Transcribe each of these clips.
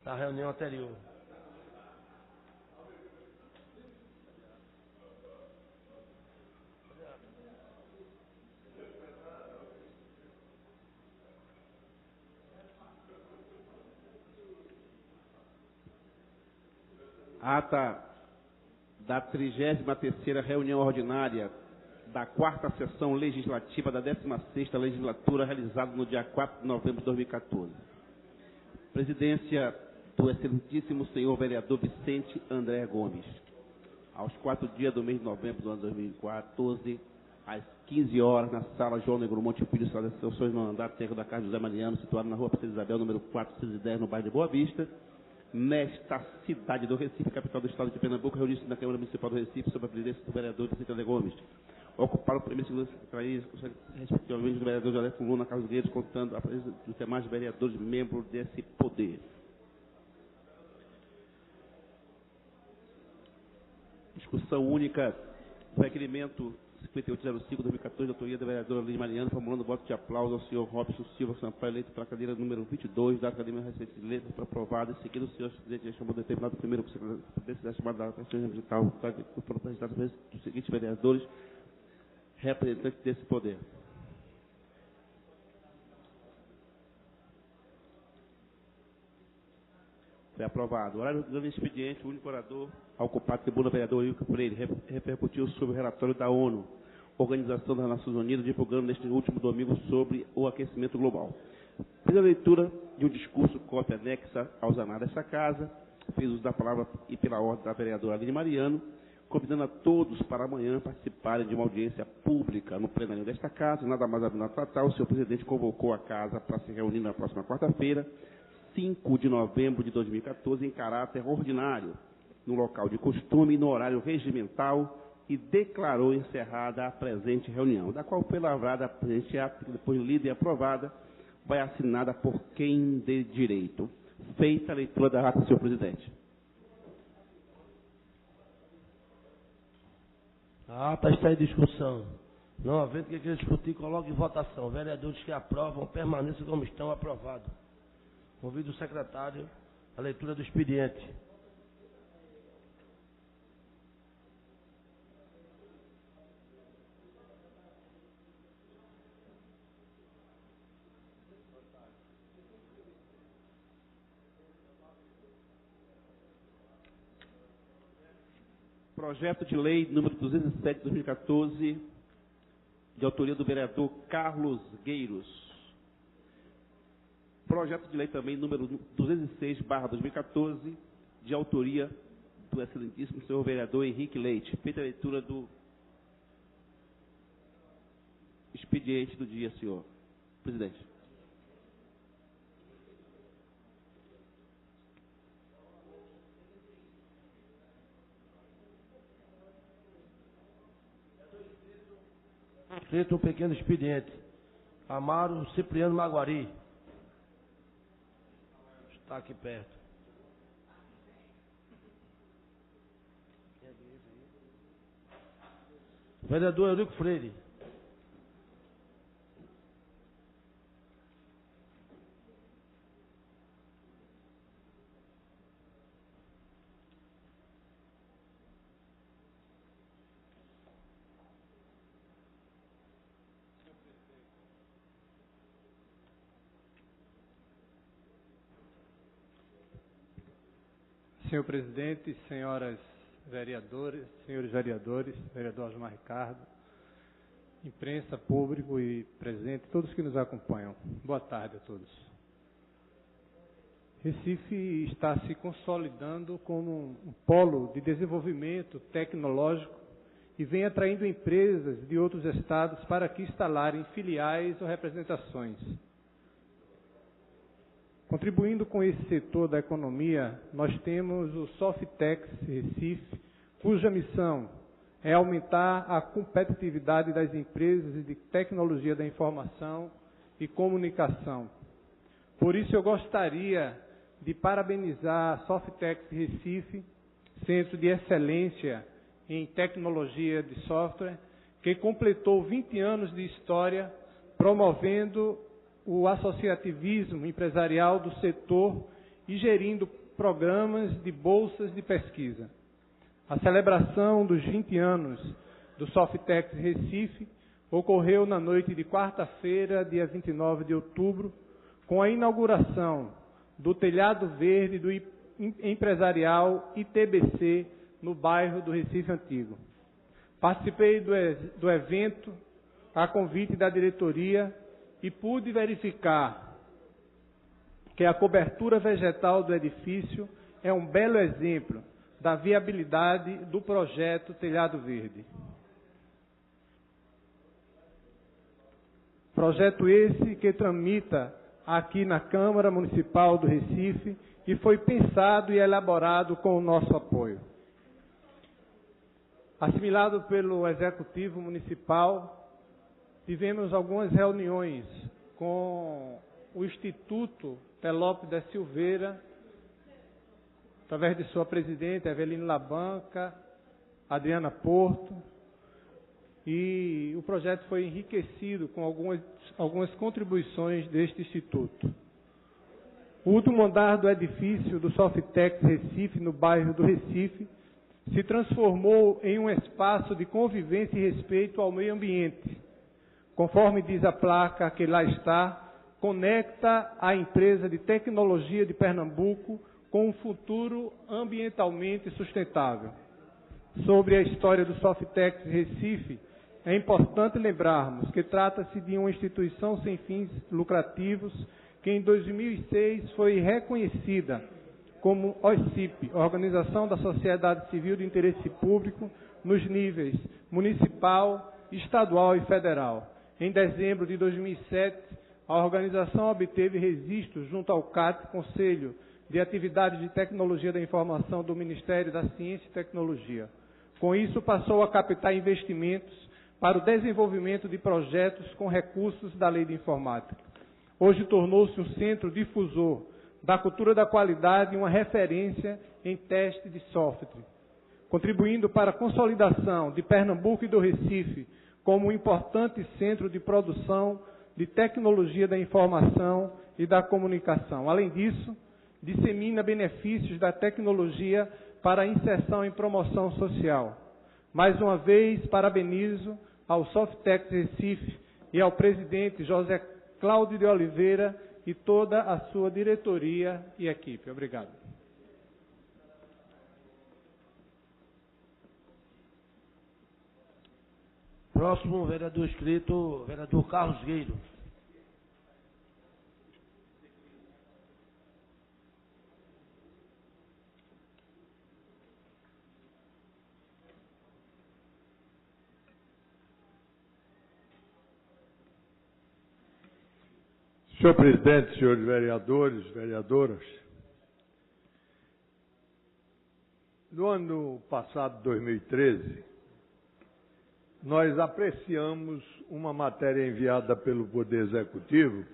da reunião anterior. Ata da 33ª reunião ordinária da 4ª sessão legislativa da 16ª legislatura, realizada no dia 4 de novembro de 2014. Presidência do excelentíssimo senhor vereador Vicente André Gomes. Aos 4 dias do mês de novembro do ano 2014, às 15 horas, na sala João Negromonte Filho, sala de sessões no andar técnico da Casa José Mariano, situado na rua Princesa Isabel, número 410, no bairro de Boa Vista, nesta cidade do Recife, capital do estado de Pernambuco, reuniu-se na Câmara Municipal do Recife, sob a presidência do vereador Vicente André Gomes. Ocuparam o primeiro e segundo secretaria, respectivamente, do vereador José Luna, Carlos Guedes, contando a presença dos demais vereadores membros desse poder. Discussão única do requerimento 5805-2014, de autoria da vereadora Aline Mariano, formulando voto de aplauso ao senhor Robson Silva Sampaio, eleito para a cadeira número 22, da Academia Recente de Letras, para aprovado, em seguida o senhor presidente já chamou determinado primeiro da chamada da questão ambiental, foram apresentados os seguintes vereadores, representantes desse poder. Foi aprovado. O horário do expediente, o único orador a ocupar a tribuna, vereador Wilker Freire, repercutiu sobre o relatório da ONU, Organização das Nações Unidas, divulgando neste último domingo sobre o aquecimento global. Fiz a leitura de um discurso, cópia anexa aos anais desta casa, fiz uso da palavra e pela ordem da vereadora Aline Mariano, convidando a todos para amanhã participarem de uma audiência pública no plenário desta casa, nada mais nada menos tratar. O senhor presidente convocou a casa para se reunir na próxima quarta-feira, 5 de novembro de 2014, em caráter ordinário, no local de costume e no horário regimental, e declarou encerrada a presente reunião, da qual foi lavrada a presente ata, que depois lida e aprovada, vai assinada por quem de direito. Feita a leitura da ata, senhor presidente. A ata está em discussão. Não havendo que queira discutir, coloque em votação. Vereadores que aprovam, permaneçam como estão, aprovado. Convido o secretário à leitura do expediente. Projeto de lei número 207 de 2014, de autoria do vereador Carlos Gueiros. Projeto de lei também número 206/2014, de autoria do excelentíssimo senhor vereador Henrique Leite. Feita a leitura do expediente do dia, senhor presidente. Feito um pequeno expediente. Amaro Cipriano Maguari. Está aqui perto. Vereador Eurico Freire. Senhor presidente, senhoras vereadoras, senhores vereadores, vereador Osmar Ricardo, imprensa, público e presente, todos que nos acompanham. Boa tarde a todos. Recife está se consolidando como um polo de desenvolvimento tecnológico e vem atraindo empresas de outros estados para aqui instalarem filiais ou representações. Contribuindo com esse setor da economia, nós temos o Softex Recife, cuja missão é aumentar a competitividade das empresas de tecnologia da informação e comunicação. Por isso eu gostaria de parabenizar a Softex Recife, Centro de Excelência em Tecnologia de Software, que completou 20 anos de história promovendo o associativismo empresarial do setor e gerindo programas de bolsas de pesquisa. A celebração dos 20 anos do Softex Recife ocorreu na noite de quarta-feira, dia 29 de outubro, com a inauguração do telhado verde do empresarial ITBC no bairro do Recife Antigo. Participei do evento a convite da diretoria e pude verificar que a cobertura vegetal do edifício é um belo exemplo da viabilidade do projeto Telhado Verde. Projeto esse que tramita aqui na Câmara Municipal do Recife e foi pensado e elaborado com o nosso apoio. Assimilado pelo Executivo Municipal, tivemos algumas reuniões com o Instituto Pelope da Silveira, através de sua presidente, Evelino Labanca, Adriana Porto, e o projeto foi enriquecido com algumas contribuições deste instituto. O último andar do edifício do Softex Recife, no bairro do Recife, se transformou em um espaço de convivência e respeito ao meio ambiente. Conforme diz a placa que lá está, conecta a empresa de tecnologia de Pernambuco com um futuro ambientalmente sustentável. Sobre a história do Softex Recife, é importante lembrarmos que trata-se de uma instituição sem fins lucrativos que em 2006 foi reconhecida como OSCIP, Organização da Sociedade Civil de Interesse Público, nos níveis municipal, estadual e federal. Em dezembro de 2007, a organização obteve registro junto ao CAT, Conselho de Atividades de Tecnologia da Informação do Ministério da Ciência e Tecnologia. Com isso, passou a captar investimentos para o desenvolvimento de projetos com recursos da Lei de Informática. Hoje tornou-se um centro difusor da cultura da qualidade e uma referência em teste de software, contribuindo para a consolidação de Pernambuco e do Recife como um importante centro de produção de tecnologia da informação e da comunicação. Além disso, dissemina benefícios da tecnologia para a inserção e promoção social. Mais uma vez, parabenizo ao Softex Recife e ao presidente José Cláudio de Oliveira e toda a sua diretoria e equipe. Obrigado. Próximo vereador inscrito, vereador Carlos Gueiro. Senhor presidente, senhores vereadores, vereadoras, no ano passado, 2013, nós apreciamos uma matéria enviada pelo Poder Executivo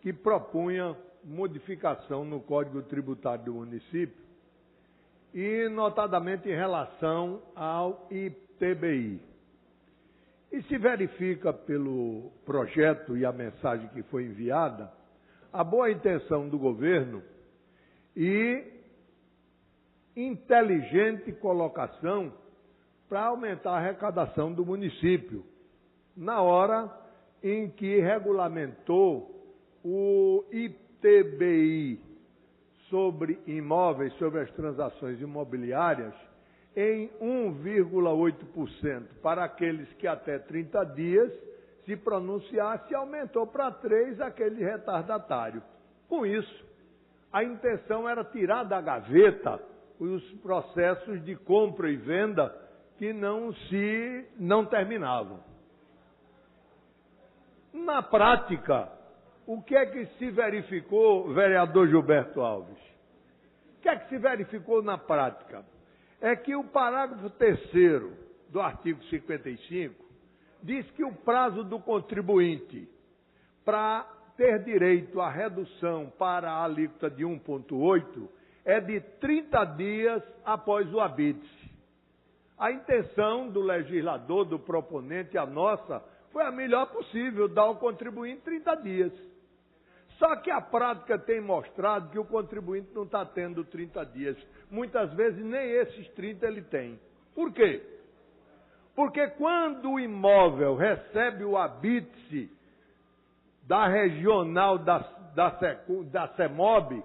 que propunha modificação no Código Tributário do município e, notadamente, em relação ao ITBI. E se verifica pelo projeto e a mensagem que foi enviada a boa intenção do governo e inteligente colocação para aumentar a arrecadação do município, na hora em que regulamentou o ITBI sobre imóveis, sobre as transações imobiliárias, em 1,8% para aqueles que até 30 dias se pronunciasse, aumentou para 3% aquele retardatário. Com isso, a intenção era tirar da gaveta os processos de compra e venda que não terminavam. Na prática, o que é que se verificou, vereador Gilberto Alves? O que é que se verificou na prática? É que o parágrafo 3º do artigo 55 diz que o prazo do contribuinte para ter direito à redução para a alíquota de 1,8 é de 30 dias após o habite. A intenção do legislador, do proponente, a nossa, foi a melhor possível, dar ao contribuinte 30 dias. Só que a prática tem mostrado que o contribuinte não está tendo 30 dias. Muitas vezes nem esses 30 ele tem. Por quê? Porque quando o imóvel recebe o habite da regional da CEMOB,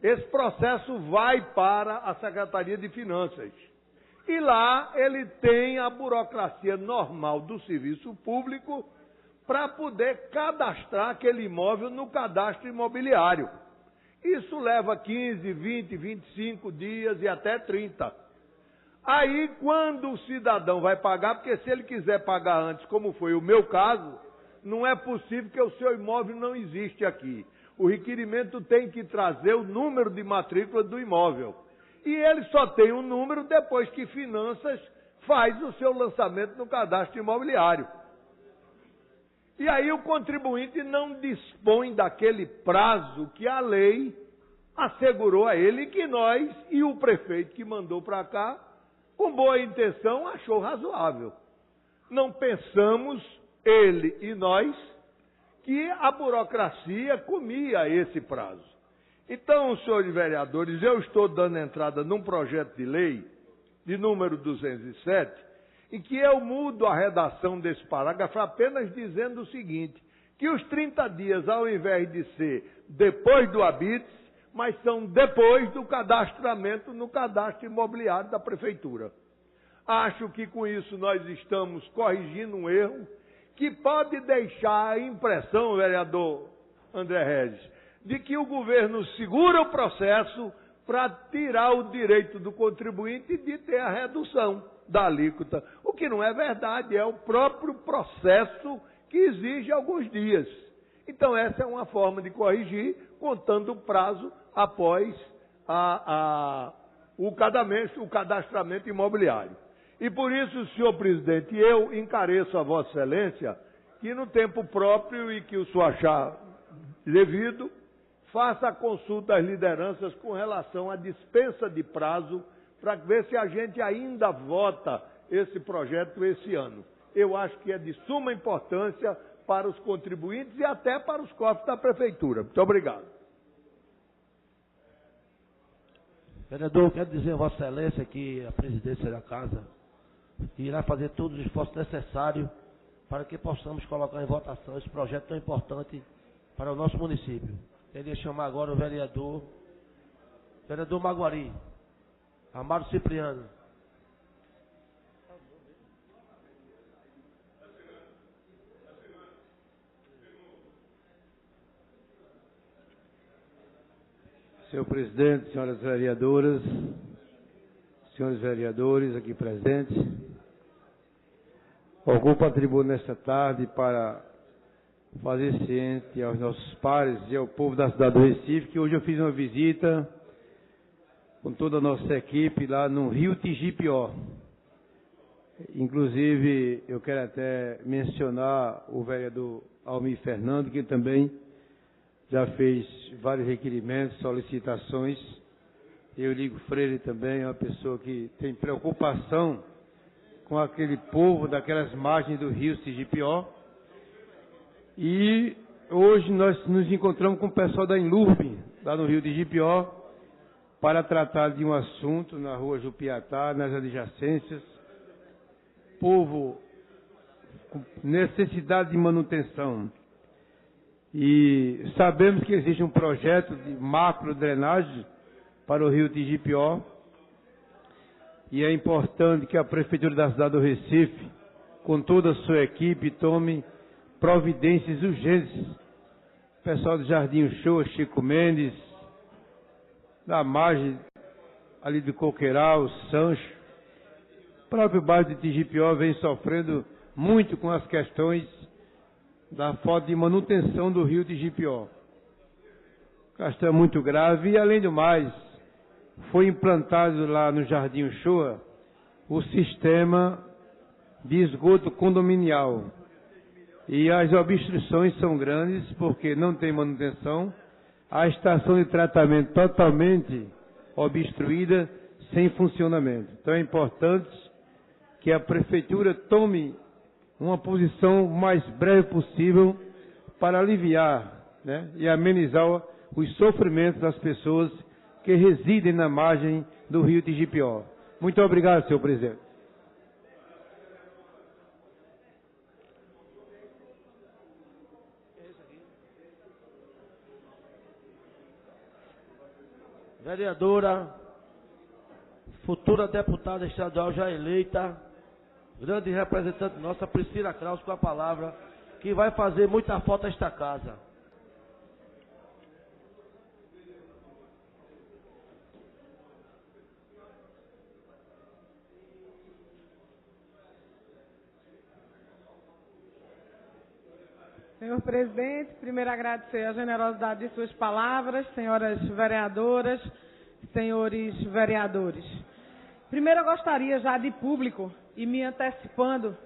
esse processo vai para a Secretaria de Finanças. E lá ele tem a burocracia normal do serviço público para poder cadastrar aquele imóvel no cadastro imobiliário. Isso leva 15, 20, 25 dias e até 30. Aí, quando o cidadão vai pagar, porque se ele quiser pagar antes, como foi o meu caso, não é possível que o seu imóvel não existe aqui. O requerimento tem que trazer o número de matrícula do imóvel. E ele só tem um número depois que Finanças faz o seu lançamento no cadastro imobiliário. E aí o contribuinte não dispõe daquele prazo que a lei assegurou a ele, que nós e o prefeito que mandou para cá, com boa intenção, achou razoável. Não pensamos, ele e nós, que a burocracia comia esse prazo. Então, senhores vereadores, eu estou dando entrada num projeto de lei, de número 207, em que eu mudo a redação desse parágrafo apenas dizendo o seguinte, que os 30 dias, ao invés de ser depois do habite, mas são depois do cadastramento no cadastro imobiliário da Prefeitura. Acho que com isso nós estamos corrigindo um erro que pode deixar a impressão, vereador André Regis, de que o governo segura o processo para tirar o direito do contribuinte de ter a redução da alíquota. O que não é verdade, é o próprio processo que exige alguns dias. Então, essa é uma forma de corrigir, contando o prazo após o cadastramento imobiliário. E por isso, senhor presidente, eu encareço a Vossa Excelência que no tempo próprio e que o senhor achar devido, faça a consulta às lideranças com relação à dispensa de prazo para ver se a gente ainda vota esse projeto esse ano. Eu acho que é de suma importância para os contribuintes e até para os cofres da Prefeitura. Muito obrigado. Vereador, quero dizer a Vossa Excelência que a presidência da Casa irá fazer todos os esforços necessários para que possamos colocar em votação esse projeto tão importante para o nosso município. Queria chamar agora o vereador Maguari, Amaro Cipriano. Senhor presidente, senhoras vereadoras, senhores vereadores aqui presentes, ocupo a tribuna nesta tarde para fazer ciente aos nossos pares e ao povo da cidade do Recife que hoje eu fiz uma visita com toda a nossa equipe lá no Rio Tigipió. Inclusive, eu quero até mencionar o vereador Almir Fernando, que também já fez vários requerimentos, solicitações. Eu ligo Freire também, é uma pessoa que tem preocupação com aquele povo daquelas margens do Rio Tigipió. E hoje nós nos encontramos com o pessoal da Enlurb, lá no Rio Tigipió, para tratar de um assunto na rua Jupiatá, nas adjacências. Povo com necessidade de manutenção. E sabemos que existe um projeto de macro drenagem para o Rio Tigipió. E é importante que a Prefeitura da cidade do Recife, com toda a sua equipe, tome providências urgentes. O pessoal do Jardim Show, Chico Mendes, da margem ali do Coqueiral, Sancho, o próprio bairro de Tigipió vem sofrendo muito com as questões da falta de manutenção do rio Tigipió. A questão é muito grave e, além do mais, foi implantado lá no Jardim Shoa o sistema de esgoto condominial. E as obstruções são grandes porque não tem manutenção. A estação de tratamento totalmente obstruída, sem funcionamento. Então é importante que a Prefeitura tome uma posição o mais breve possível para aliviar né, e amenizar os sofrimentos das pessoas que residem na margem do rio Tigipió. Muito obrigado, senhor presidente. Vereadora, futura deputada estadual já eleita, grande representante nossa, Priscila Kraus, com a palavra, que vai fazer muita falta a esta casa. Senhor presidente, primeiro agradecer a generosidade de suas palavras, senhoras vereadoras, senhores vereadores. Primeiro eu gostaria já de público, e me antecipando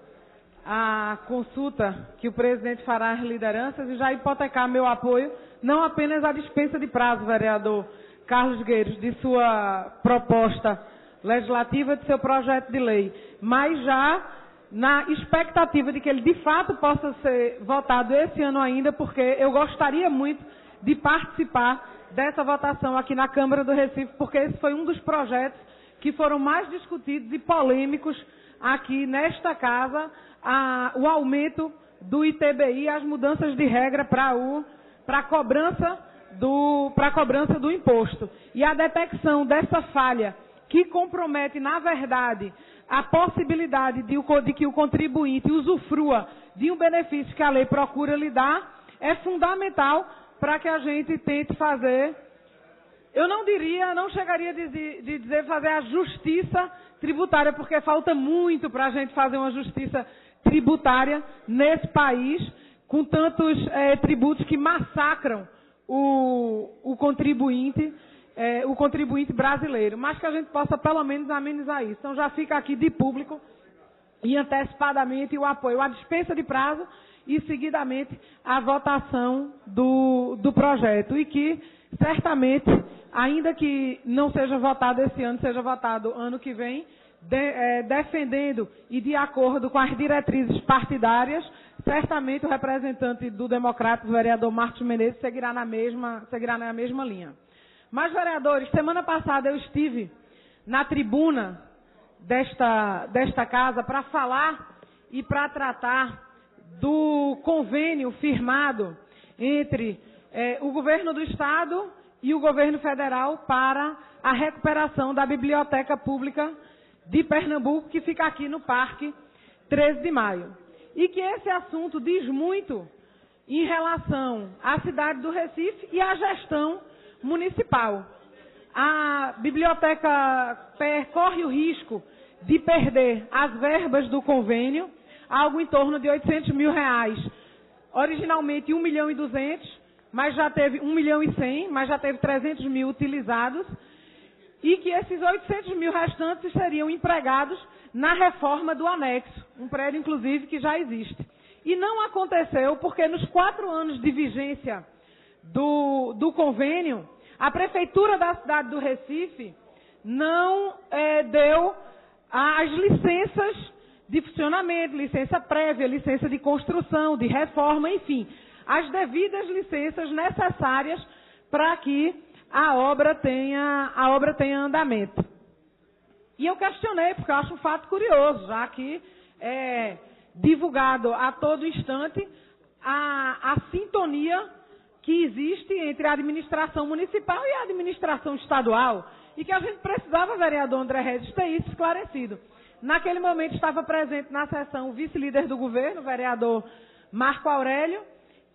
à consulta que o presidente fará às lideranças, e já hipotecar meu apoio, não apenas à dispensa de prazo, vereador Carlos Gueiros, de sua proposta legislativa, de seu projeto de lei, mas já na expectativa de que ele de fato possa ser votado esse ano ainda, porque eu gostaria muito de participar dessa votação aqui na Câmara do Recife, porque esse foi um dos projetos que foram mais discutidos e polêmicos aqui nesta casa, o aumento do ITBI, as mudanças de regra para a cobrança do imposto. E a detecção dessa falha, que compromete, na verdade, a possibilidade de que o contribuinte usufrua de um benefício que a lei procura lhe dar, é fundamental para que a gente tente fazer, eu não chegaria a dizer fazer a justiça tributária, porque falta muito para a gente fazer uma justiça tributária nesse país, com tantos tributos que massacram o contribuinte brasileiro, mas que a gente possa pelo menos amenizar isso. Então já fica aqui de público e antecipadamente o apoio à dispensa de prazo e seguidamente a votação do projeto, e que certamente, ainda que não seja votado esse ano, seja votado ano que vem, defendendo e de acordo com as diretrizes partidárias, certamente o representante do Democratas, o vereador Marcos Menezes, seguirá na mesma linha. Mas, vereadores, semana passada eu estive na tribuna desta casa para falar e para tratar do convênio firmado entre o governo do Estado e o governo federal para a recuperação da Biblioteca Pública de Pernambuco, que fica aqui no Parque 13 de Maio. E que esse assunto diz muito em relação à cidade do Recife e à gestão municipal. A biblioteca corre o risco de perder as verbas do convênio, algo em torno de R$800 mil. Originalmente 1.200.000, mas já teve 1.100.000, mas já teve 300 mil utilizados, e que esses 800 mil restantes seriam empregados na reforma do anexo, um prédio, inclusive, que já existe. E não aconteceu porque nos 4 anos de vigência do convênio, a Prefeitura da cidade do Recife não deu as licenças de funcionamento, licença prévia, licença de construção, de reforma, enfim, as devidas licenças necessárias para que a obra tenha andamento. E eu questionei, porque eu acho um fato curioso, já que é divulgado a todo instante a sintonia que existe entre a administração municipal e a administração estadual, e que a gente precisava, vereador André Regis, ter isso esclarecido. Naquele momento estava presente na sessão o vice-líder do governo, o vereador Marco Aurélio,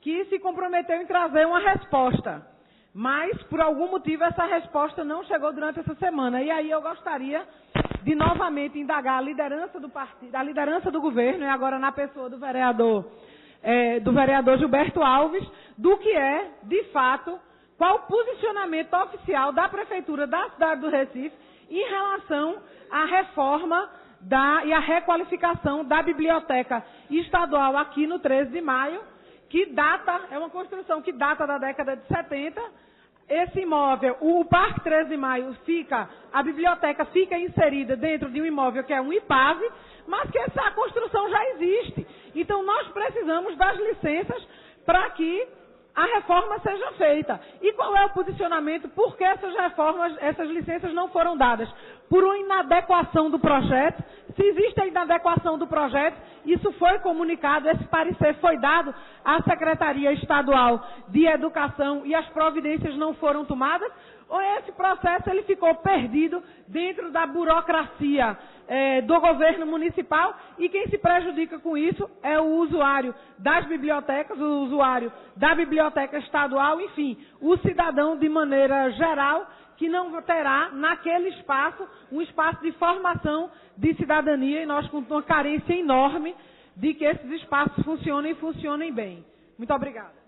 que se comprometeu em trazer uma resposta. Mas, por algum motivo, essa resposta não chegou durante essa semana. E aí eu gostaria de novamente indagar a liderança do partido, a liderança do governo, e agora na pessoa do vereador Gilberto Alves, do que é, de fato, qual o posicionamento oficial da Prefeitura da cidade do Recife em relação à reforma e à requalificação da Biblioteca Estadual aqui no 13 de Maio, que é uma construção que data da década de 70. Esse imóvel, o Parque 13 de Maio a biblioteca fica inserida dentro de um imóvel que é um IPAV, mas que essa construção já existe. Então nós precisamos das licenças para que a reforma seja feita. E qual é o posicionamento? Por que essas reformas, essas licenças não foram dadas? Por uma inadequação do projeto. Se existe a inadequação do projeto, isso foi comunicado, esse parecer foi dado à Secretaria Estadual de Educação e as providências não foram tomadas, ou esse processo ele ficou perdido dentro da burocracia do governo municipal e quem se prejudica com isso é o usuário das bibliotecas, o usuário da biblioteca estadual, enfim, o cidadão de maneira geral que não terá naquele espaço um espaço de formação de cidadania e nós com uma carência enorme de que esses espaços funcionem e funcionem bem. Muito obrigada.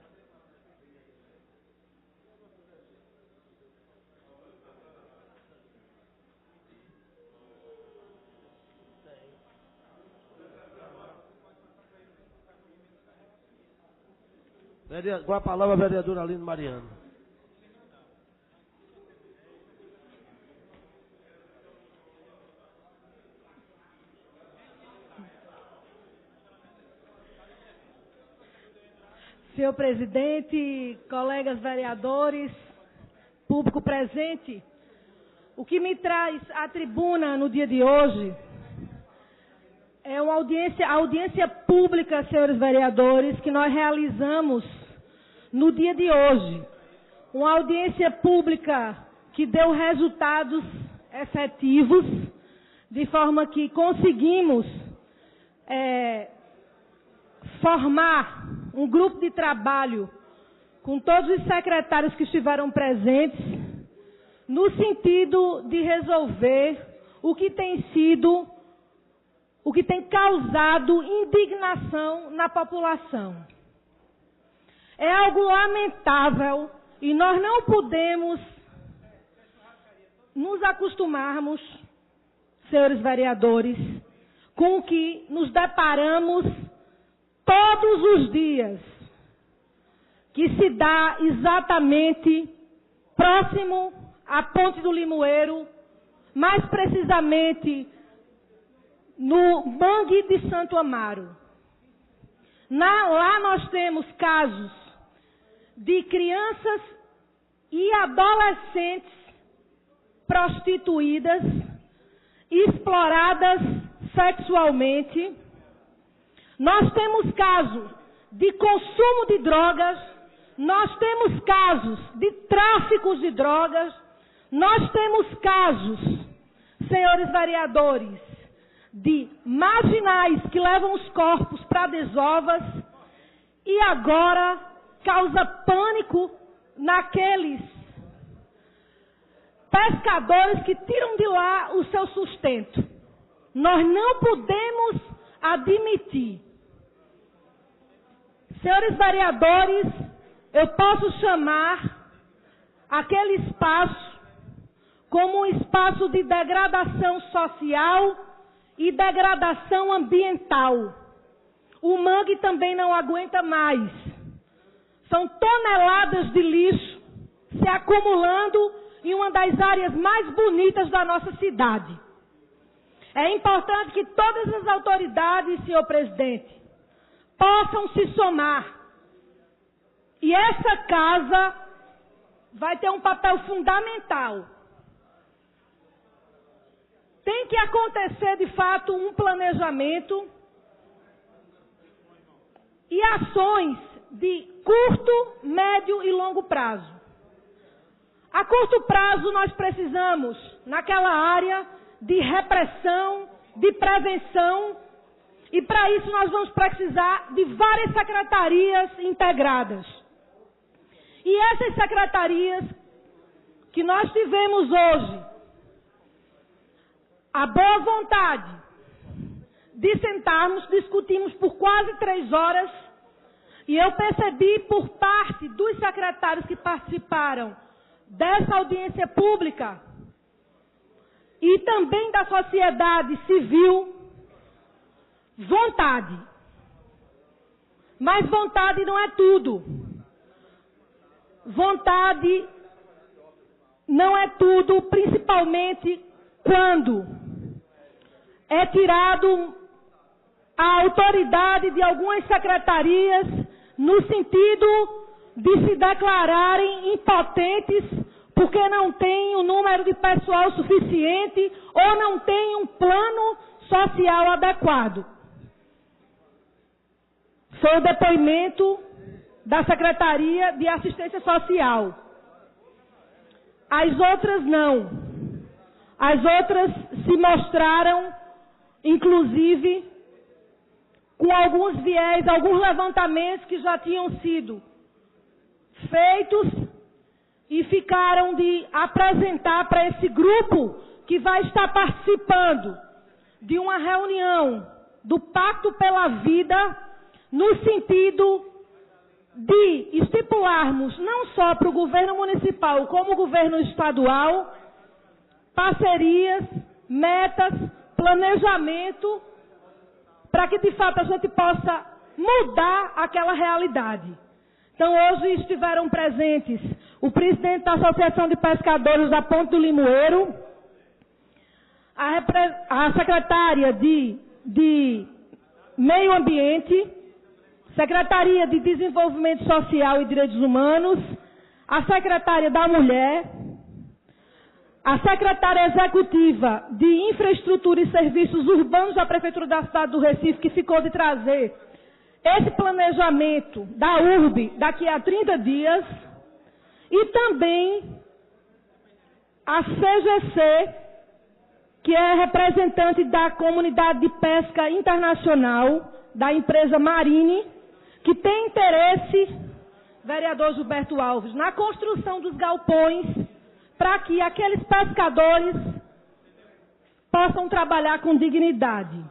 Com a palavra, a vereadora Aline Mariano. Senhor presidente, colegas vereadores, público presente, o que me traz à tribuna no dia de hoje é uma audiência pública, senhores vereadores, que nós realizamos no dia de hoje. Uma audiência pública que deu resultados efetivos, de forma que conseguimos formar um grupo de trabalho com todos os secretários que estiveram presentes, no sentido de resolver o que tem causado indignação na população. É algo lamentável e nós não podemos nos acostumarmos, senhores vereadores, com o que nos deparamos todos os dias, que se dá exatamente próximo à Ponte do Limoeiro, mais precisamente no Mangue de Santo Amaro. Lá nós temos casos de crianças e adolescentes prostituídas, exploradas sexualmente. Nós temos casos de consumo de drogas, nós temos casos de tráfico de drogas, nós temos casos, senhores vereadores, de marginais que levam os corpos para desovas e agora causa pânico naqueles pescadores que tiram de lá o seu sustento. Nós não podemos admitir. Senhores vereadores, eu posso chamar aquele espaço como um espaço de degradação social e degradação ambiental. O mangue também não aguenta mais. São toneladas de lixo se acumulando em uma das áreas mais bonitas da nossa cidade. É importante que todas as autoridades, senhor presidente, possam se somar. E essa casa vai ter um papel fundamental. Tem que acontecer, de fato, um planejamento e ações de curto, médio e longo prazo. A curto prazo, nós precisamos, naquela área, de repressão, de prevenção, e para isso nós vamos precisar de várias secretarias integradas. E essas secretarias que nós tivemos hoje, a boa vontade de sentarmos, discutimos por quase 3 horas, e eu percebi por parte dos secretários que participaram dessa audiência pública e também da sociedade civil, vontade. Mas vontade não é tudo. Vontade não é tudo, principalmente quando é tirado a autoridade de algumas secretarias no sentido de se declararem impotentes porque não tem o número de pessoal suficiente ou não tem um plano social adequado. Foi o depoimento da Secretaria de Assistência Social. As outras não. As outras se mostraram, inclusive, com alguns viés, alguns levantamentos que já tinham sido feitos e ficaram de apresentar para esse grupo que vai estar participando de uma reunião do Pacto pela Vida, no sentido de estipularmos, não só para o governo municipal, como o governo estadual, parcerias, metas, planejamento, para que de fato a gente possa mudar aquela realidade. Então hoje estiveram presentes o presidente da Associação de Pescadores da Ponte do Limoeiro, a secretária de Meio Ambiente, Secretaria de Desenvolvimento Social e Direitos Humanos, a secretária da Mulher, a secretária executiva de Infraestrutura e Serviços Urbanos da Prefeitura da cidade do Recife, que ficou de trazer esse planejamento da URB daqui a 30 dias, e também a CGC, que é representante da Comunidade de Pesca Internacional, da empresa Marine, que tem interesse, vereador Gilberto Alves, na construção dos galpões, para que aqueles pescadores possam trabalhar com dignidade.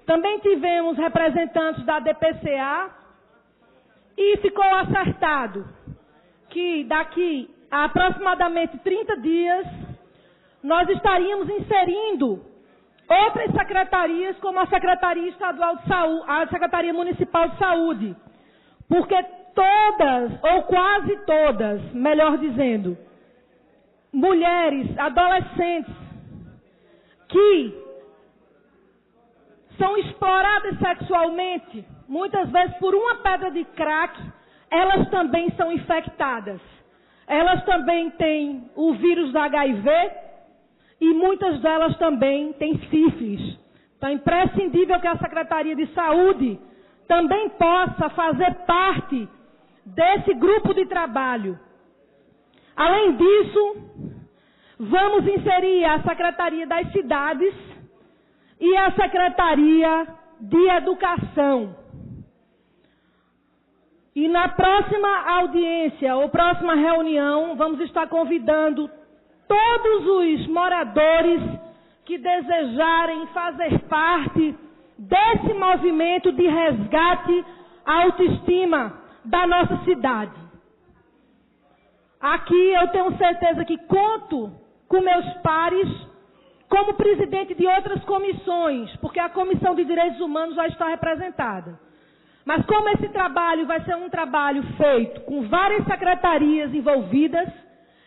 Também tivemos representantes da DPCA e ficou acertado que daqui a aproximadamente 30 dias nós estaríamos inserindo outras secretarias, como a Secretaria Estadual de Saúde, a Secretaria Municipal de Saúde, porque todas, ou quase todas, melhor dizendo, mulheres, adolescentes, que são exploradas sexualmente, muitas vezes por uma pedra de crack, elas também são infectadas. Elas também têm o vírus da HIV e muitas delas também têm sífilis. Então é imprescindível que a Secretaria de Saúde também possa fazer parte desse grupo de trabalho. Além disso, vamos inserir a Secretaria das Cidades e a Secretaria de Educação. E na próxima audiência, ou próxima reunião, vamos estar convidando todos os moradores que desejarem fazer parte desse movimento de resgate à autoestima da nossa cidade. Aqui eu tenho certeza que conto com meus pares como presidente de outras comissões, porque a Comissão de Direitos Humanos já está representada. Mas como esse trabalho vai ser um trabalho feito com várias secretarias envolvidas,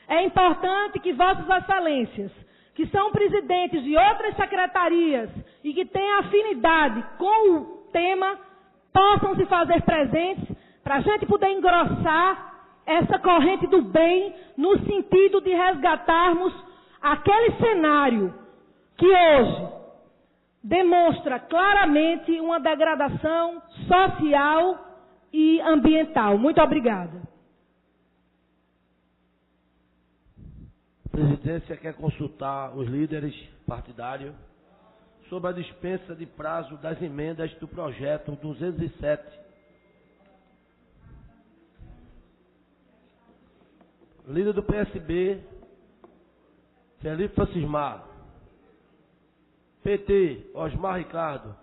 é importante que Vossas Excelências, que são presidentes de outras secretarias e que têm afinidade com o tema, possam se fazer presentes para a gente poder engrossar essa corrente do bem no sentido de resgatarmos aquele cenário que hoje demonstra claramente uma degradação social e ambiental. Muito obrigada. A presidência quer consultar os líderes partidários sobre a dispensa de prazo das emendas do projeto 207. Líder do PSB, Felipe Francismar. PT, Osmar Ricardo.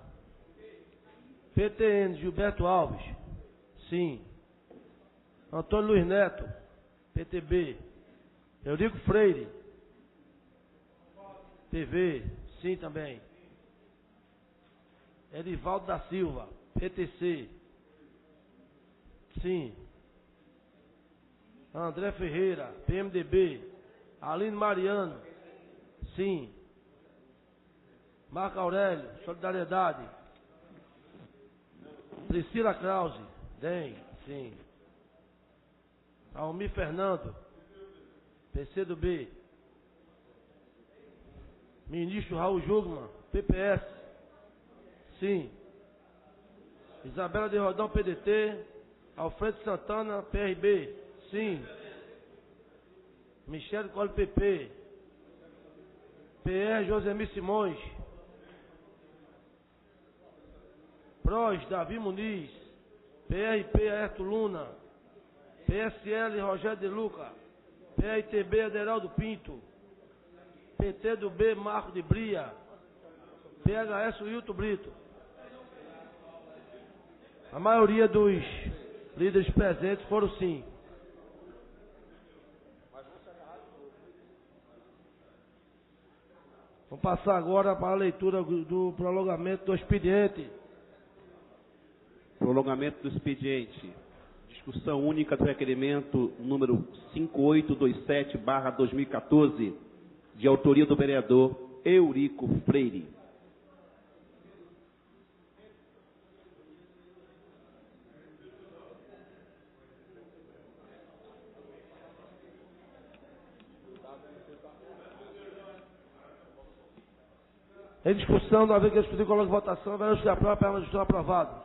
PTN, Gilberto Alves. Sim. Antônio Luiz Neto, PTB. Eurico Freire. PV, sim também. Edivaldo da Silva, PTC. Sim. André Ferreira, PMDB. Aline Mariano, sim. Marco Aurélio, Solidariedade. Priscila Krause, DEM, sim. Almir Fernando. PCdoB. Ministro Raul Jugman. PPS. Sim. Isabela de Rodão, PDT. Alfredo Santana, PRB. Sim. Michele Cole, PP. PR, Josemir Simões. PROS, Davi Muniz. PRP, Aerto Luna. PSL, Rogério de Luca. PRTB, Aderaldo Pinto. PT do B, Marco de Bria. PHS, Wilton Brito. A maioria dos líderes presentes foram sim. Vamos passar agora para a leitura do prolongamento do expediente. Prolongamento do expediente. Discussão única do requerimento número 5827/2014, de autoria do vereador Eurico Freire. Em discussão, não haver que discutir, coloque em votação, vereadores que aprovam, permanecem estão aprovados.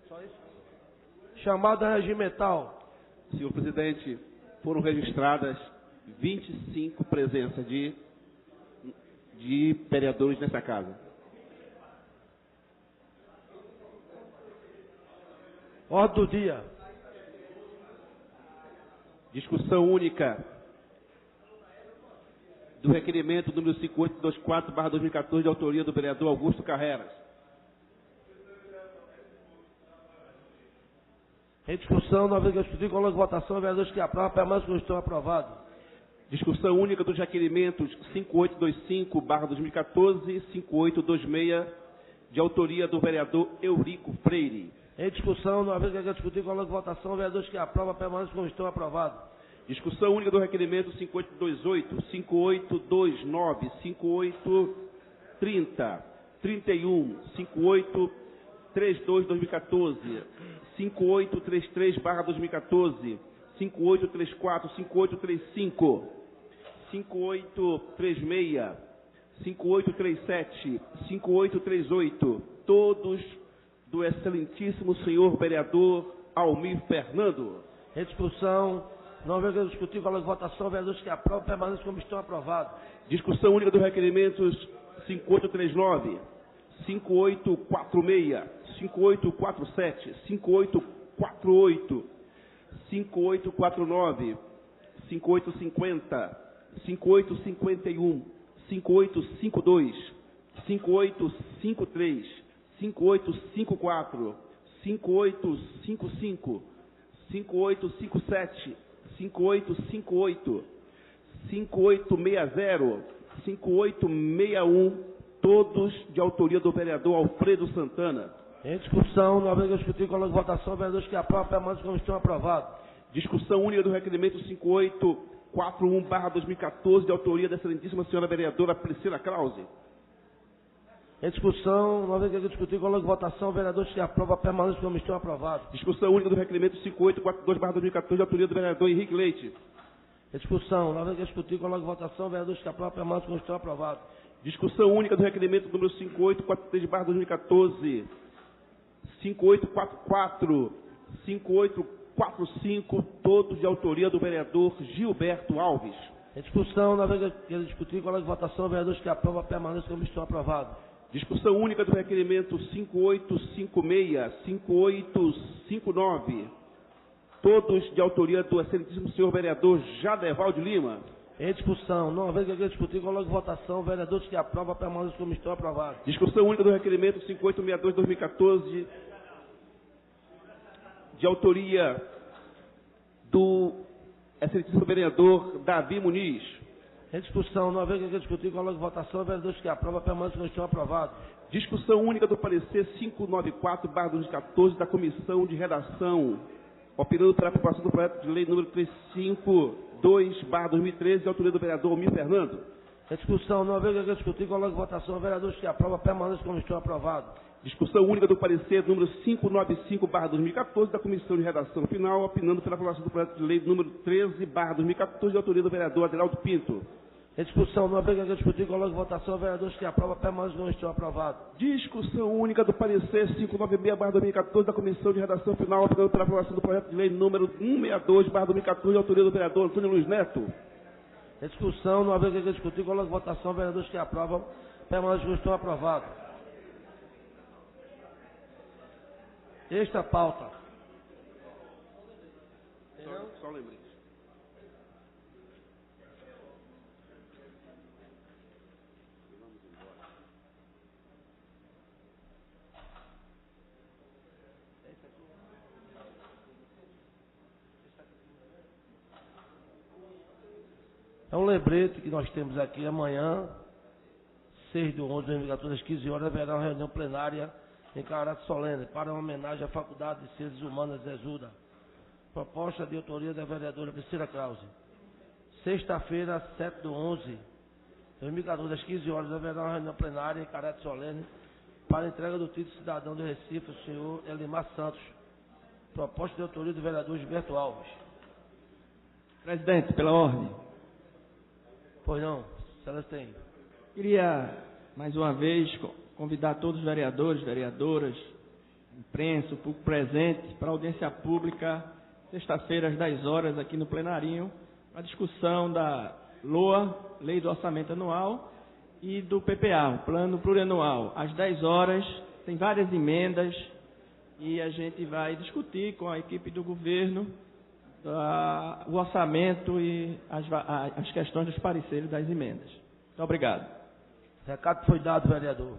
Só isso? Chamada regimental. Senhor presidente, foram registradas 25 presenças de vereadores nessa casa. Ordem do dia. Discussão única do requerimento número 5824/2014, de autoria do vereador Augusto Carreras. Em discussão, não haver que discutir, coloque em votação, vereadores que aprovam, permanecem como estão aprovados. Discussão única dos requerimentos 5825/2014 e 5826, de autoria do vereador Eurico Freire. Em discussão, não haver que discutir, coloque em votação, vereadores que aprovam, permanecem como estão aprovados. Discussão única do requerimento 5828, 5829, 5830, 31, 5832/2014, 5833/2014, 5834, 5835, 5836, 5837, 5838, todos do excelentíssimo senhor vereador Almir Fernando. Em discussão, não haver que discutir, coloque em votação, vereadores que aprovam, permanecem como estão aprovados. Discussão única dos requerimentos 5839, 5846, 5847, 5848, 5849, 5850, 5851, 5852, 5853, 5854, 5855, 5857, 5858, 5860, 5861, todos de autoria do vereador Alfredo Santana. Em discussão, não haver que discutir, coloque em votação, vereadores que aprovam, permanecem como estão aprovados. Discussão única do requerimento 5841/2014, de autoria da excelentíssima senhora vereadora Priscila Krause. Em discussão, não haver que discutir, coloque em votação, vereadores que aprovam, permanecem como estão aprovados. Discussão única do requerimento 5842/2014, de autoria do vereador Henrique Leite. Em discussão, não haver que discutir, coloque em votação, vereadores que aprovam, permanecem como estão aprovados. Discussão única do requerimento número 5843/2014, 5844, 5845, todos de autoria do vereador Gilberto Alves. Em discussão, não haver que discutir, coloque em votação, vereadores que aprovam, permanecem como estão aprovados. Discussão única do requerimento 5856, 5859, todos de autoria do excelentíssimo senhor vereador Jadeval de Lima. Em discussão, não haver que discutir, coloque em votação, vereadores que aprovam, permanecem como estão aprovados. Discussão única do requerimento 5862/2014, de autoria do excelentíssimo vereador Davi Muniz. Em discussão, não haver que discutir, coloque em votação, vereadores que aprovam, permanecem como estão aprovados. Discussão única do parecer 594/2014, da Comissão de Redação, opinando para a aprovação do projeto de lei número 352/2013, de autoria do vereador Almir Fernando. Em discussão, não havendo que discutir, coloque em votação. Vereadores que aprovam, permaneçam como estão aprovados. Discussão única do parecer número 595/2014 da Comissão de Redação Final, opinando pela aprovação do projeto de lei número 13/2014, de autoria do vereador Adiraldo Pinto. Em discussão, não havendo que discutir, coloque em votação. Vereadores que aprovam, permaneçam como estão aprovados. Discussão única do parecer 596/2014 da Comissão de Redação Final, opinando pela aprovação do projeto de lei número 162/2014, de autoria do vereador Antônio Luiz Neto. Em discussão, não havendo que discutir, coloque em votação. Vereadores que aprovam, permaneçam como estão aprovados. Esta pauta. Só um lembrete. É um lembrete que nós temos aqui amanhã, 6/11/2014, às 15 horas, haverá uma reunião plenária em caráter solene, para uma homenagem à Faculdade de Ciências Humanas Exuda. Proposta de autoria da vereadora Priscila Krause. Sexta-feira, 7/11/2014, às 15 horas, haverá uma reunião plenária em caráter solene para a entrega do título de cidadão do Recife, o senhor Elimar Santos. Proposta de autoria do vereador Gilberto Alves. Presidente, pela ordem. Pois não, Celeste tem. Queria, mais uma vez, convidar todos os vereadores, vereadoras, imprensa, o público presente, para a audiência pública, sexta-feira, às 10 horas, aqui no plenarinho, a discussão da LOA, Lei do Orçamento Anual, e do PPA, o Plano Plurianual. Às 10 horas, tem várias emendas, e a gente vai discutir com a equipe do governo o orçamento e as questões dos pareceres das emendas. Muito obrigado. Recado foi dado, vereador.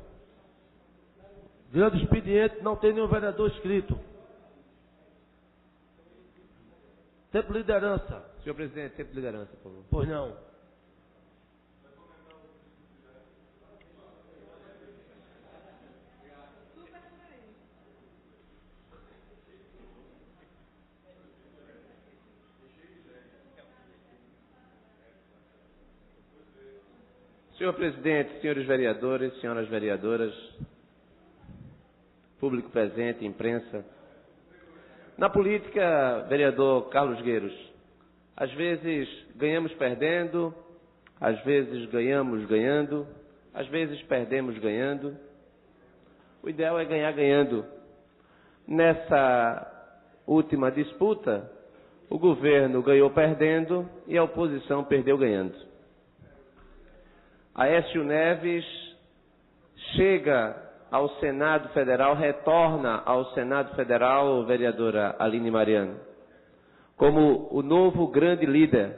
Grande expediente, não tem nenhum vereador inscrito. Tempo de liderança. Senhor presidente, tempo de liderança, por favor. Pois não. Senhor presidente, senhores vereadores, senhoras vereadoras, público presente, imprensa. Na política, vereador Carlos Gueiros, às vezes ganhamos perdendo, às vezes ganhamos ganhando, às vezes perdemos ganhando. O ideal é ganhar ganhando. Nessa última disputa, o governo ganhou perdendo e a oposição perdeu ganhando. Aécio Neves chega ao Senado Federal, retorna ao Senado Federal, vereadora Aline Mariano, como o novo grande líder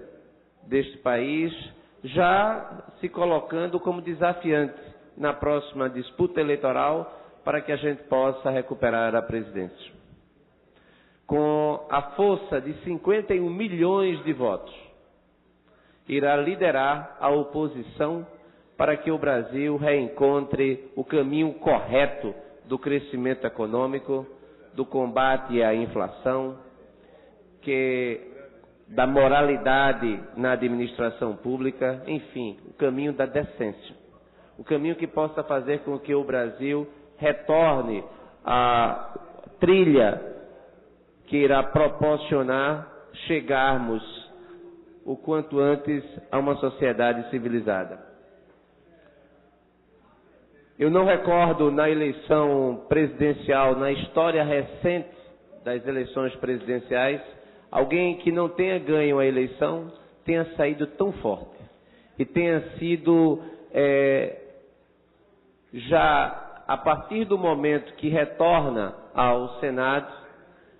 deste país, já se colocando como desafiante na próxima disputa eleitoral para que a gente possa recuperar a presidência. Com a força de 51 milhões de votos, irá liderar a oposição para que o Brasil reencontre o caminho correto do crescimento econômico, do combate à inflação, da moralidade na administração pública, enfim, o caminho da decência. O caminho que possa fazer com que o Brasil retorne à trilha que irá proporcionar chegarmos o quanto antes a uma sociedade civilizada. Eu não recordo na eleição presidencial, na história recente das eleições presidenciais, alguém que não tenha ganho a eleição tenha saído tão forte e tenha sido, já a partir do momento que retorna ao Senado,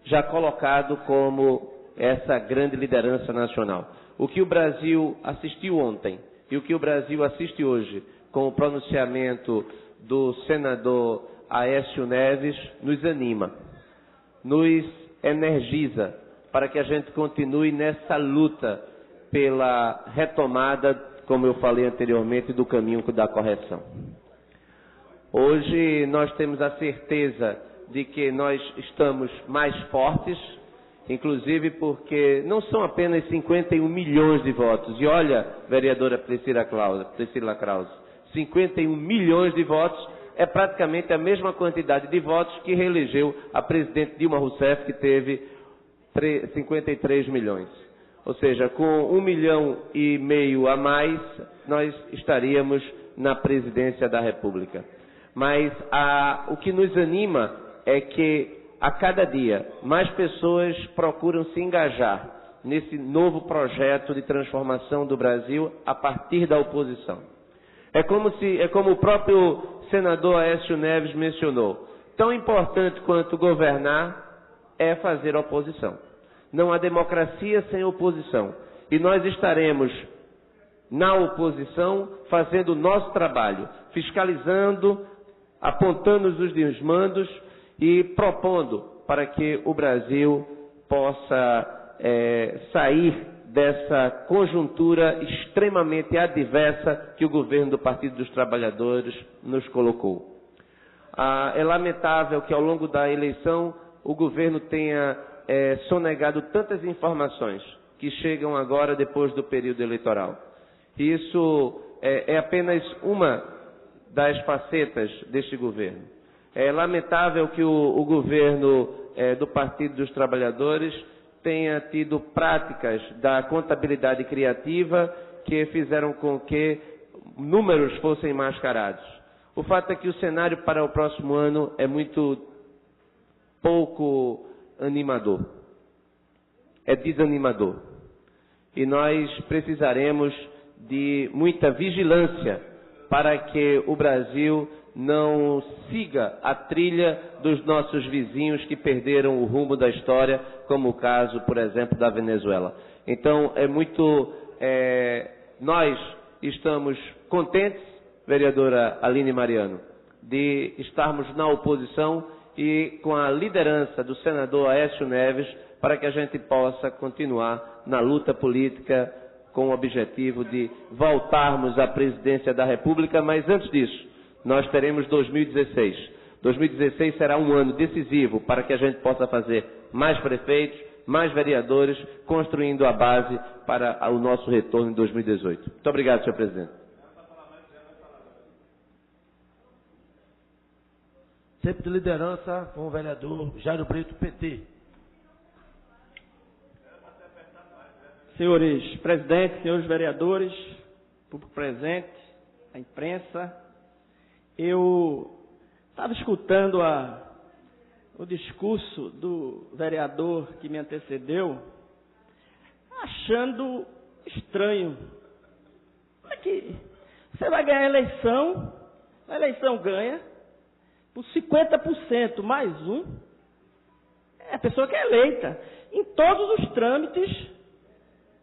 já colocado como essa grande liderança nacional. O que o Brasil assistiu ontem e o que o Brasil assiste hoje com o pronunciamento do senador Aécio Neves nos anima, nos energiza para que a gente continue nessa luta pela retomada, como eu falei anteriormente, do caminho da correção. Hoje nós temos a certeza de que nós estamos mais fortes inclusive porque não são apenas 51 milhões de votos. E olha, vereadora Priscila Krause, 51 milhões de votos é praticamente a mesma quantidade de votos que reelegeu a presidente Dilma Rousseff, que teve 53 milhões. Ou seja, com 1,5 milhão a mais, nós estaríamos na presidência da República. Mas o que nos anima é que a cada dia mais pessoas procuram se engajar nesse novo projeto de transformação do Brasil a partir da oposição. É como o próprio senador Aécio Neves mencionou, tão importante quanto governar é fazer oposição. Não há democracia sem oposição. E nós estaremos na oposição fazendo o nosso trabalho, fiscalizando, apontando os desmandos e propondo para que o Brasil possa sair dessa conjuntura extremamente adversa que o governo do Partido dos Trabalhadores nos colocou. É lamentável que ao longo da eleição o governo tenha sonegado tantas informações que chegam agora depois do período eleitoral. Isso é apenas uma das facetas deste governo. É lamentável que o governo do Partido dos Trabalhadores tenha tido práticas da contabilidade criativa que fizeram com que números fossem mascarados. O fato é que o cenário para o próximo ano é muito pouco animador. É desanimador. E nós precisaremos de muita vigilância para que o Brasil não siga a trilha dos nossos vizinhos que perderam o rumo da história, como o caso, por exemplo, da Venezuela. Então, nós estamos contentes, vereadora Aline Mariano, de estarmos na oposição e com a liderança do senador Aécio Neves para que a gente possa continuar na luta política com o objetivo de voltarmos à presidência da República, mas antes disso, nós teremos 2016. 2016 será um ano decisivo para que a gente possa fazer mais prefeitos, mais vereadores, construindo a base para o nosso retorno em 2018. Muito obrigado, senhor presidente. Sempre de liderança com o vereador Jairo Brito, PT. Senhores presidentes, senhores vereadores, público presente, a imprensa, eu estava escutando o discurso do vereador que me antecedeu, achando estranho. Como é que você vai ganhar a eleição ganha por 50% mais um, é a pessoa que é eleita em todos os trâmites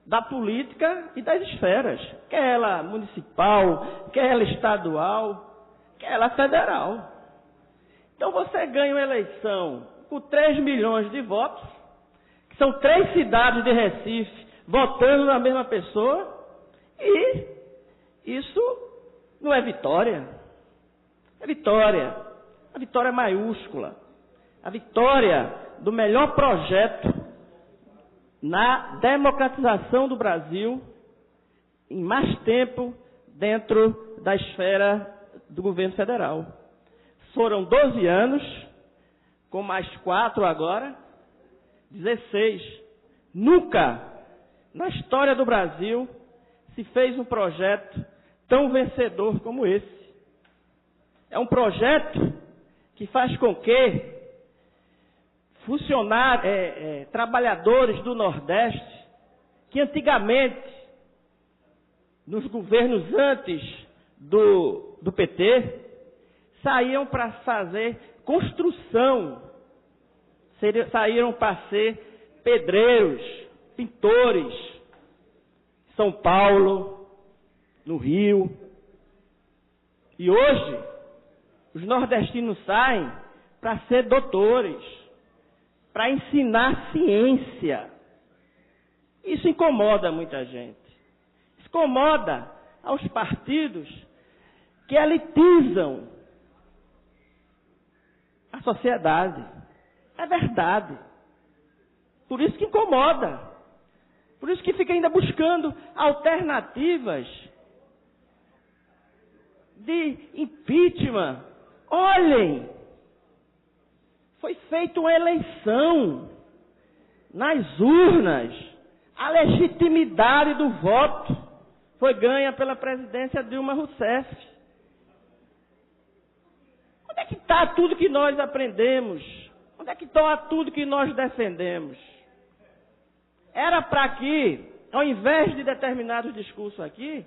da política e das esferas, quer ela municipal, quer ela estadual, quer ela federal. Então você ganha uma eleição com 3 milhões de votos, que são 3 cidades de Recife votando na mesma pessoa, e isso não é vitória. É vitória. A vitória maiúscula. A vitória do melhor projeto na democratização do Brasil em mais tempo dentro da esfera do governo federal. Foram 12 anos, com mais 4 agora, 16. Nunca na história do Brasil se fez um projeto tão vencedor como esse. É um projeto que faz com que trabalhadores do Nordeste, que antigamente, nos governos antes do PT, saíam para fazer construção, saíram para ser pedreiros, pintores, em São Paulo, no Rio. E hoje, os nordestinos saem para ser doutores, para ensinar ciência. Isso incomoda muita gente. Incomoda aos partidos que elitizam a sociedade. É verdade. Por isso que incomoda. Por isso que fica ainda buscando alternativas de impeachment. Olhem, foi feita uma eleição nas urnas. A legitimidade do voto foi ganha pela presidência Dilma Rousseff. Onde é que está tudo que nós aprendemos? Onde é que está tudo que nós defendemos? Era para que, ao invés de determinados discursos aqui,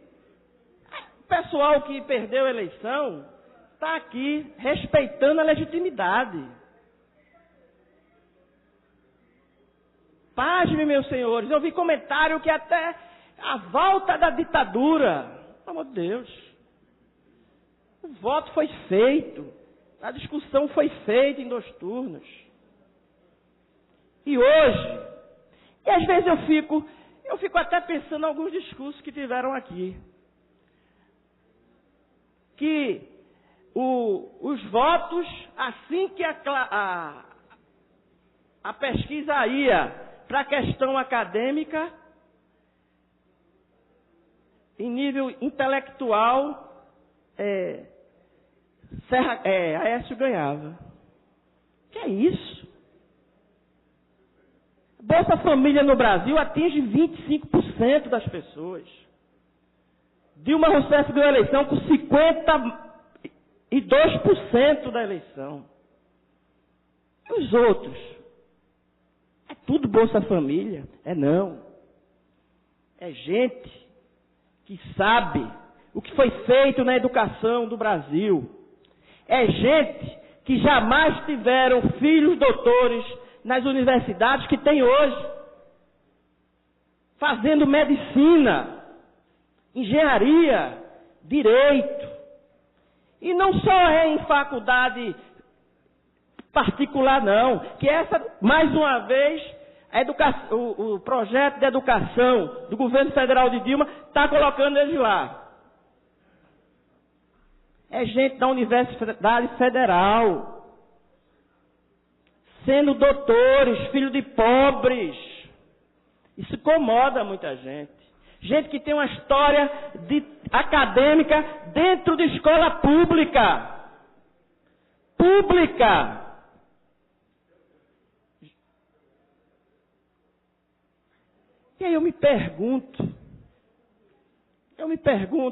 o pessoal que perdeu a eleição está aqui respeitando a legitimidade. Pasme, meus senhores, eu vi comentário que até a volta da ditadura, pelo amor de Deus, o voto foi feito, a discussão foi feita em 2 turnos. E hoje, e às vezes eu fico até pensando em alguns discursos que tiveram aqui, que os votos, assim que a pesquisa ia para a questão acadêmica, em nível intelectual, Aécio ganhava. Que é isso? Bolsa Família no Brasil atinge 25% das pessoas. Dilma Rousseff ganhou a eleição com 52% da eleição. E os outros? É tudo Bolsa Família? Não. É gente que sabe o que foi feito na educação do Brasil. É gente que jamais tiveram filhos doutores nas universidades que tem hoje, fazendo medicina, engenharia, direito. E não só é em faculdade particular, não. Que essa, mais uma vez, o projeto de educação do governo federal de Dilma está colocando eles lá. É gente da Universidade Federal, sendo doutores, filho de pobres. Isso incomoda muita gente. Gente que tem uma história acadêmica dentro de escola pública. E aí eu me pergunto,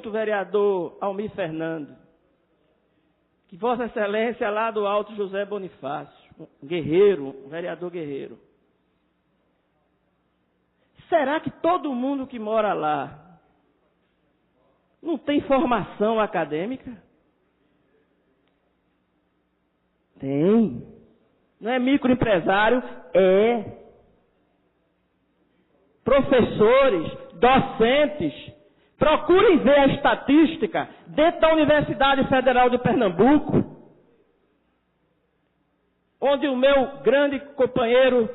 vereador Almir Fernando, que Vossa Excelência lá do Alto José Bonifácio, um guerreiro, um vereador guerreiro. Será que todo mundo que mora lá não tem formação acadêmica? Tem. Não é microempresário? É. Professores, docentes, procurem ver a estatística dentro da Universidade Federal de Pernambuco, onde o meu grande companheiro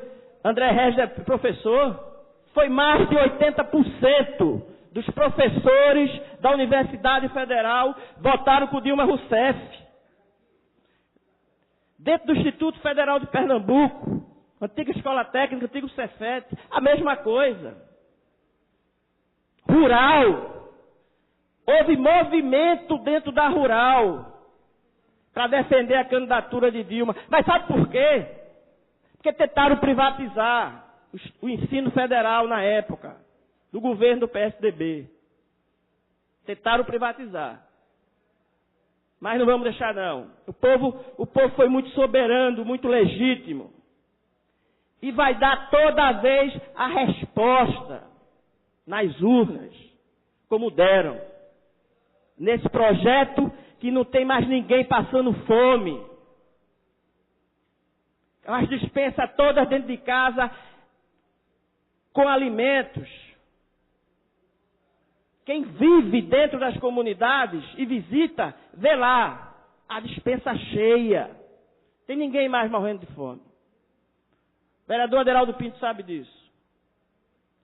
André Regis é professor. Foi mais de 80% dos professores da Universidade Federal votaram com Dilma Rousseff. Dentro do Instituto Federal de Pernambuco, antiga Escola Técnica, antigo Cefet, a mesma coisa. Rural. Houve movimento dentro da Rural para defender a candidatura de Dilma. Mas sabe por quê? Porque tentaram privatizar o ensino federal na época, do governo do PSDB. Tentaram privatizar. Mas não vamos deixar, não. O povo foi muito soberano, muito legítimo. E vai dar toda vez a resposta nas urnas, como deram. Nesse projeto que não tem mais ninguém passando fome. As dispensas todas dentro de casa com alimentos. Quem vive dentro das comunidades e visita, vê lá a dispensa cheia. Tem ninguém mais morrendo de fome. O vereador Aderaldo Pinto sabe disso.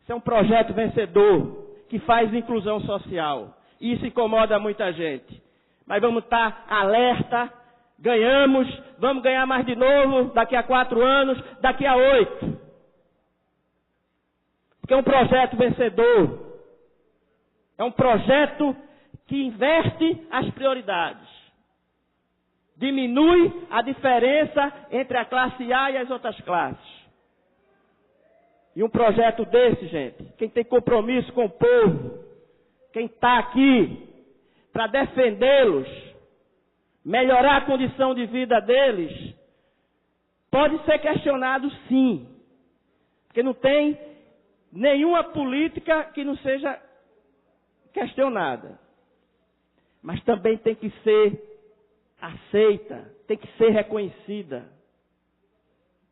Isso é um projeto vencedor que faz inclusão social. E isso incomoda muita gente. Mas vamos estar alerta. Ganhamos, vamos ganhar mais de novo daqui a 4 anos, daqui a 8. porque é um projeto vencedor. É um projeto que inverte as prioridades. Diminui a diferença entre a classe A e as outras classes. E um projeto desse, gente, quem tem compromisso com o povo, quem está aqui para defendê-los, melhorar a condição de vida deles, pode ser questionado sim. Porque não tem nenhuma política que não seja questionada. Mas também tem que ser aceita, tem que ser reconhecida.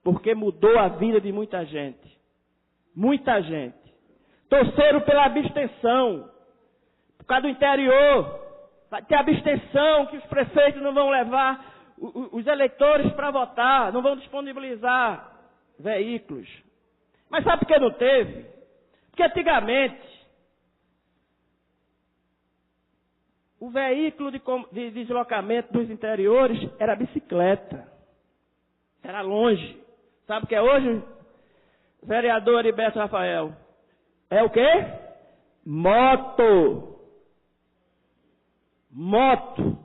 Porque mudou a vida de muita gente. Muita gente. Torceram pela abstenção. Por causa do interior. Vai ter abstenção, que os prefeitos não vão levar os eleitores para votar, não vão disponibilizar veículos. Mas sabe por que não teve? Porque antigamente, o veículo de deslocamento dos interiores era bicicleta. Era longe. Sabe o que é hoje, vereador Heriberto Rafael? É o quê? Moto. Moto.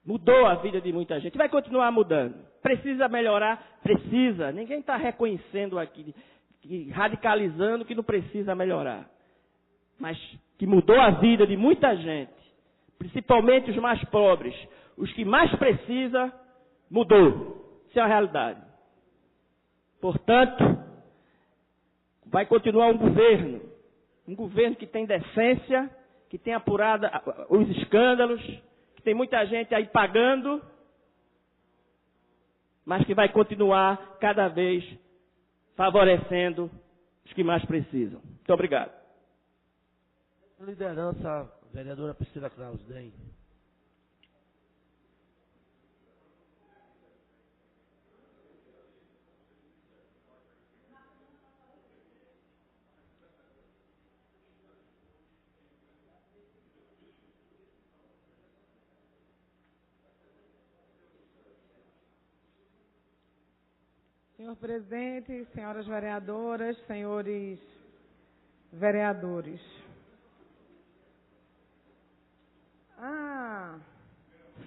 Mudou a vida de muita gente. Vai continuar mudando. Precisa melhorar? Precisa. Ninguém está reconhecendo aqui, radicalizando que não precisa melhorar. Mas que mudou a vida de muita gente. Principalmente os mais pobres. Os que mais precisam, mudou. Isso é uma realidade. Portanto, vai continuar um governo que tem decência, que tem apurado os escândalos, que tem muita gente aí pagando, mas que vai continuar cada vez favorecendo os que mais precisam. Muito obrigado. Liderança, vereadora Priscila Clausden. Senhor presidente, senhoras vereadoras, senhores vereadores. A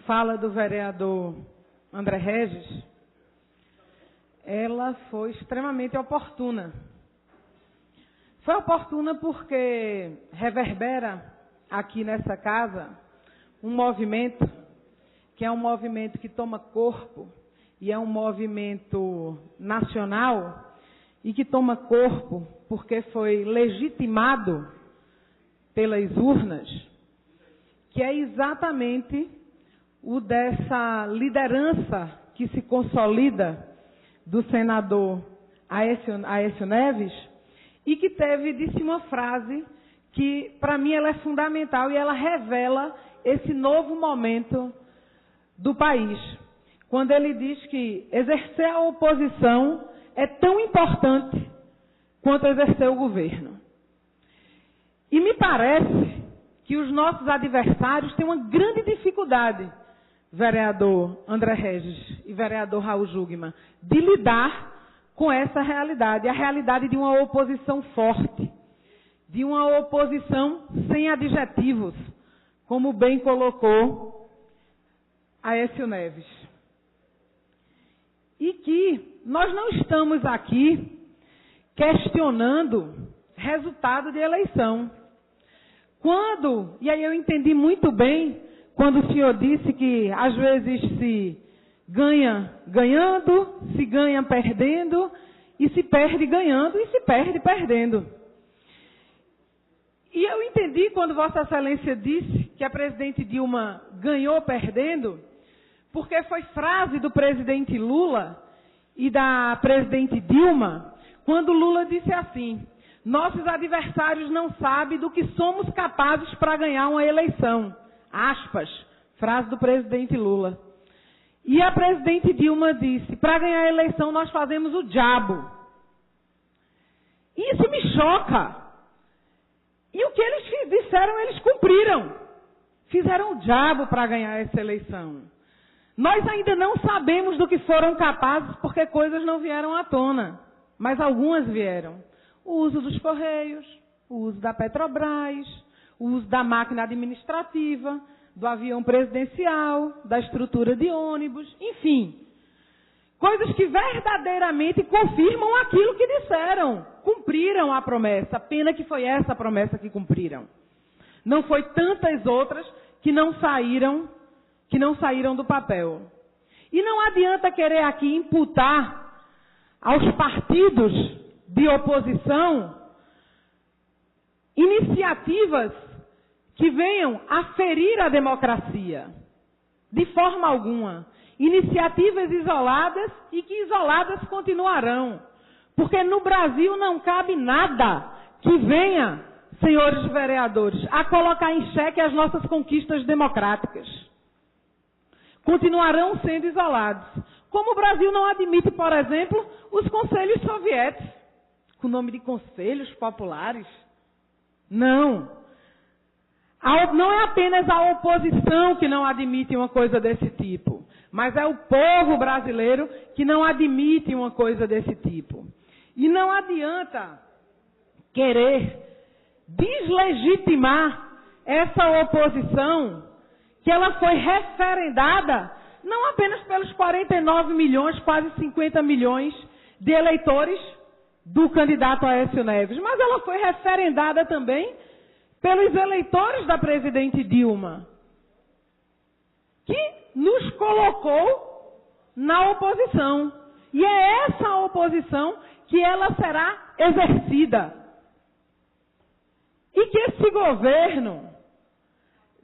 fala do vereador André Regis, ela foi extremamente oportuna. Foi oportuna porque reverbera aqui nessa casa um movimento que é um movimento que toma corpo e é um movimento nacional e que toma corpo porque foi legitimado pelas urnas, que é exatamente o dessa liderança que se consolida do senador Aécio Neves e que disse uma frase que, para mim, ela é fundamental e ela revela esse novo momento do país. Quando ele diz que exercer a oposição é tão importante quanto exercer o governo. E me parece que os nossos adversários têm uma grande dificuldade, vereador André Regis e vereador Raul Jugman, de lidar com essa realidade, a realidade de uma oposição forte, de uma oposição sem adjetivos, como bem colocou Aécio Neves. E que nós não estamos aqui questionando resultado de eleição. E aí eu entendi muito bem, quando o senhor disse que às vezes se ganha ganhando, se ganha perdendo, e se perde ganhando e se perde perdendo. E eu entendi quando Vossa Excelência disse que a presidente Dilma ganhou perdendo, porque foi frase do presidente Lula e da presidente Dilma, quando Lula disse assim: nossos adversários não sabem do que somos capazes para ganhar uma eleição. Aspas, frase do presidente Lula. E a presidente Dilma disse: para ganhar a eleição nós fazemos o diabo. Isso me choca. E o que eles disseram, eles cumpriram. Fizeram o diabo para ganhar essa eleição. Nós ainda não sabemos do que foram capazes, porque coisas não vieram à tona, mas algumas vieram. O uso dos Correios, o uso da Petrobras, o uso da máquina administrativa, do avião presidencial, da estrutura de ônibus, enfim. Coisas que verdadeiramente confirmam aquilo que disseram. Cumpriram a promessa. Pena que foi essa a promessa que cumpriram. Não foi tantas outras que não saíram do papel. E não adianta querer aqui imputar aos partidos de oposição iniciativas que venham a ferir a democracia. De forma alguma. Iniciativas isoladas e que isoladas continuarão. Porque no Brasil não cabe nada que venha, senhores vereadores, a colocar em xeque as nossas conquistas democráticas. Continuarão sendo isolados. Como o Brasil não admite, por exemplo, os conselhos soviéticos, com o nome de conselhos populares. Não. Não é apenas a oposição que não admite uma coisa desse tipo, mas é o povo brasileiro que não admite uma coisa desse tipo. E não adianta querer deslegitimar essa oposição, que ela foi referendada não apenas pelos 49 milhões, quase 50 milhões de eleitores do candidato Aécio Neves, mas ela foi referendada também pelos eleitores da presidente Dilma, que nos colocou na oposição. E é essa oposição que ela será exercida. E que esse governo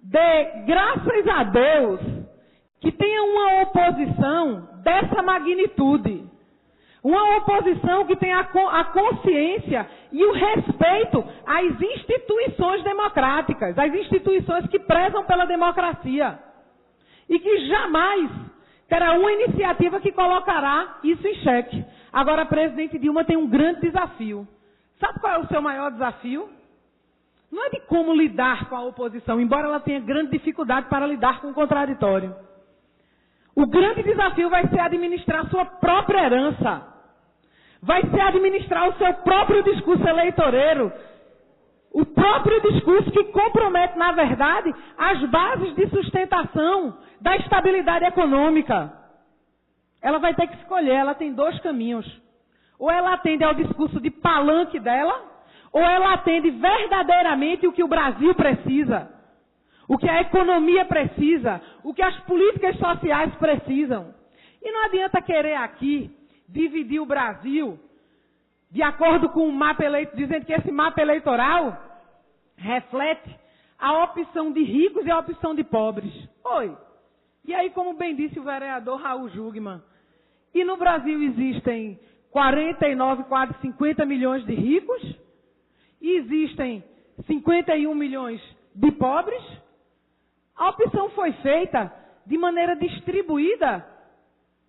dê graças a Deus que tenha uma oposição dessa magnitude. Uma oposição que tenha a consciência e o respeito às instituições democráticas, às instituições que prezam pela democracia. E que jamais terá uma iniciativa que colocará isso em xeque. Agora, a presidente Dilma tem um grande desafio. Sabe qual é o seu maior desafio? Não é de como lidar com a oposição, embora ela tenha grande dificuldade para lidar com o contraditório. O grande desafio vai ser administrar sua própria herança. Vai ser administrar o seu próprio discurso eleitoreiro. O próprio discurso que compromete, na verdade, as bases de sustentação da estabilidade econômica. Ela vai ter que escolher, ela tem dois caminhos. Ou ela atende ao discurso de palanque dela, ou ela atende verdadeiramente o que o Brasil precisa. O que a economia precisa, o que as políticas sociais precisam. E não adianta querer aqui dividir o Brasil de acordo com o mapa eleitoral, dizendo que esse mapa eleitoral reflete a opção de ricos e a opção de pobres. Oi. E aí, como bem disse o vereador Raul Jugman, e no Brasil existem 49, quase 50 milhões de ricos, e existem 51 milhões de pobres. A opção foi feita de maneira distribuída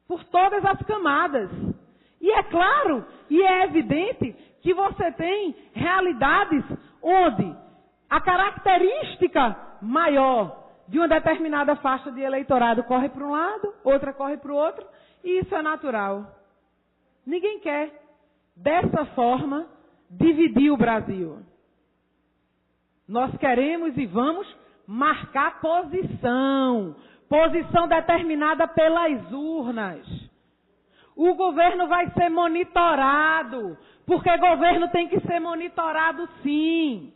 por todas as camadas. E é claro, e é evidente, que você tem realidades onde a característica maior de uma determinada faixa de eleitorado corre para um lado, outra corre para o outro, e isso é natural. Ninguém quer, dessa forma, dividir o Brasil. Nós queremos e vamos marcar posição. Posição determinada pelas urnas. O governo vai ser monitorado, porque governo tem que ser monitorado sim.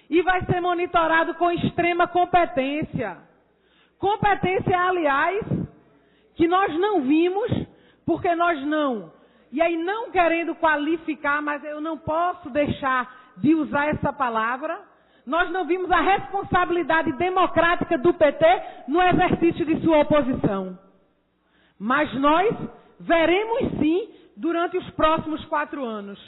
E vai ser monitorado com extrema competência. Competência, aliás, que nós não vimos, porque nós não. E aí não querendo qualificar, mas eu não posso deixar de usar essa palavra. Nós não vimos a responsabilidade democrática do PT no exercício de sua oposição. Mas nós veremos sim durante os próximos 4 anos.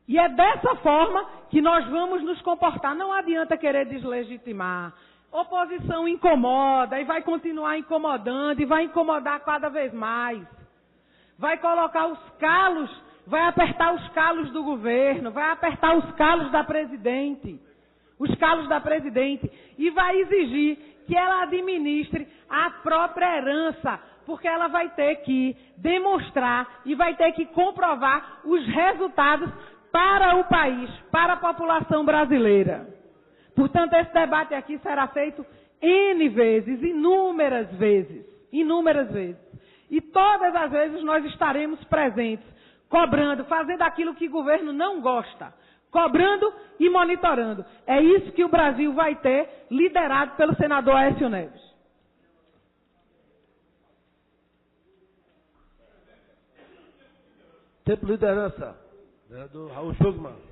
E é dessa forma que nós vamos nos comportar. Não adianta querer deslegitimar. Oposição incomoda e vai continuar incomodando e vai incomodar cada vez mais. Vai colocar os calos, vai apertar os calos do governo, vai apertar os calos da presidente, e vai exigir que ela administre a própria herança, porque ela vai ter que demonstrar e vai ter que comprovar os resultados para o país, para a população brasileira. Portanto, esse debate aqui será feito N vezes, inúmeras vezes. E todas as vezes nós estaremos presentes, cobrando, fazendo aquilo que o governo não gosta, cobrando e monitorando. É isso que o Brasil vai ter, liderado pelo senador Aécio Neves. Tempo de liderança, né, do Raul Schumann.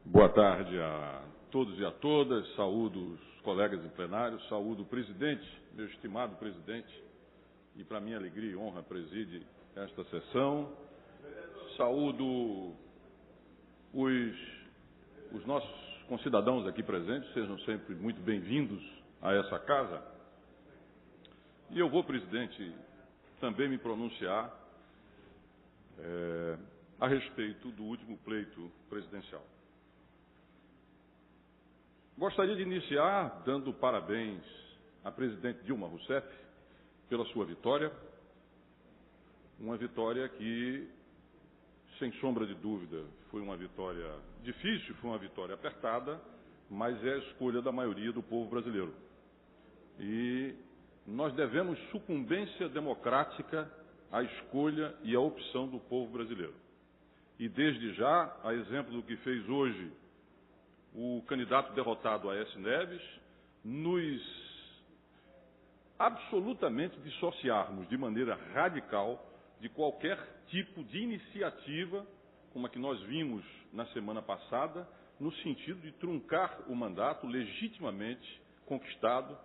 Boa tarde a todos e a todas. Saúdo os colegas em plenário, saúdo o presidente, meu estimado presidente, e para minha alegria e honra preside esta sessão. Saúdo os nossos concidadãos aqui presentes, sejam sempre muito bem-vindos a essa casa. E eu vou, presidente, também me pronunciar a respeito do último pleito presidencial. Gostaria de iniciar dando parabéns à presidente Dilma Rousseff pela sua vitória, uma vitória que, sem sombra de dúvida, foi uma vitória difícil, foi uma vitória apertada, mas é a escolha da maioria do povo brasileiro. E nós devemos sucumbência democrática à escolha e à opção do povo brasileiro. E desde já, a exemplo do que fez hoje o candidato derrotado Aécio Neves, nos absolutamente dissociarmos de maneira radical de qualquer tipo de iniciativa, como a que nós vimos na semana passada, no sentido de truncar o mandato legitimamente conquistado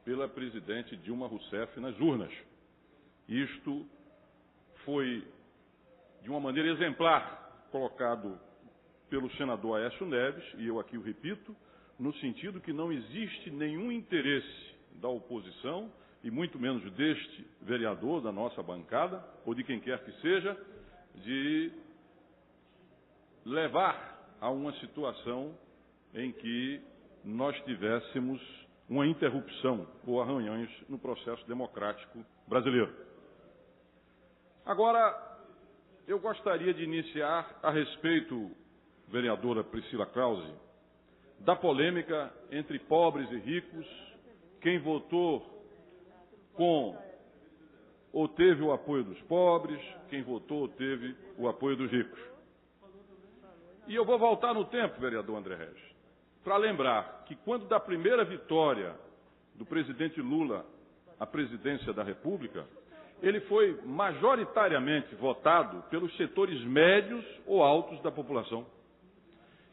pela presidente Dilma Rousseff nas urnas. Isto foi, de uma maneira exemplar, colocado pelo senador Aécio Neves, e eu aqui o repito, no sentido que não existe nenhum interesse da oposição, e muito menos deste vereador, da nossa bancada, ou de quem quer que seja, de levar a uma situação em que nós tivéssemos uma interrupção ou arranhões no processo democrático brasileiro. Agora, eu gostaria de iniciar a respeito, vereadora Priscila Krause, da polêmica entre pobres e ricos, quem votou com ou teve o apoio dos pobres, quem votou ou teve o apoio dos ricos. E eu vou voltar no tempo, vereador André Regis, para lembrar que quando da primeira vitória do presidente Lula à presidência da República, ele foi majoritariamente votado pelos setores médios ou altos da população.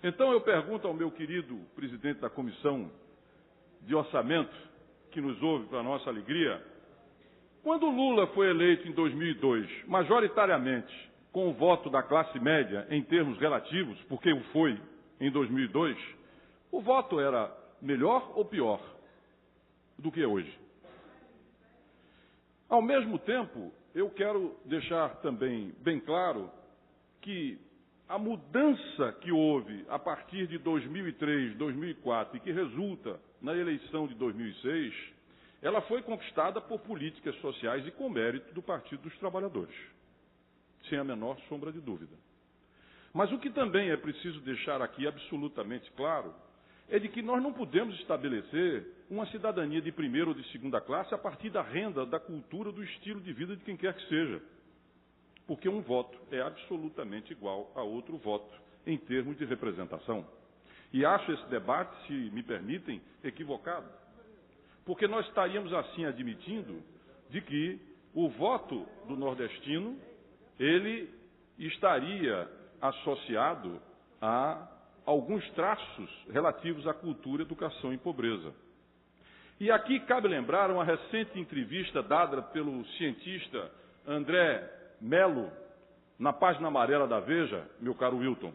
Então eu pergunto ao meu querido presidente da Comissão de Orçamento, que nos ouve para a nossa alegria, quando Lula foi eleito em 2002, majoritariamente com o voto da classe média em termos relativos, porque o foi em 2002, o voto era melhor ou pior do que hoje? Ao mesmo tempo, eu quero deixar também bem claro que a mudança que houve a partir de 2003, 2004 e que resulta na eleição de 2006, ela foi conquistada por políticas sociais e com mérito do Partido dos Trabalhadores, sem a menor sombra de dúvida. Mas o que também é preciso deixar aqui absolutamente claro é de que nós não podemos estabelecer uma cidadania de primeira ou de segunda classe a partir da renda, da cultura, do estilo de vida de quem quer que seja. Porque um voto é absolutamente igual a outro voto, em termos de representação. E acho esse debate, se me permitem, equivocado. Porque nós estaríamos assim admitindo de que o voto do nordestino, ele estaria associado a alguns traços relativos à cultura, educação e pobreza. E aqui cabe lembrar uma recente entrevista dada pelo cientista André Melo, na página amarela da Veja, meu caro Wilton,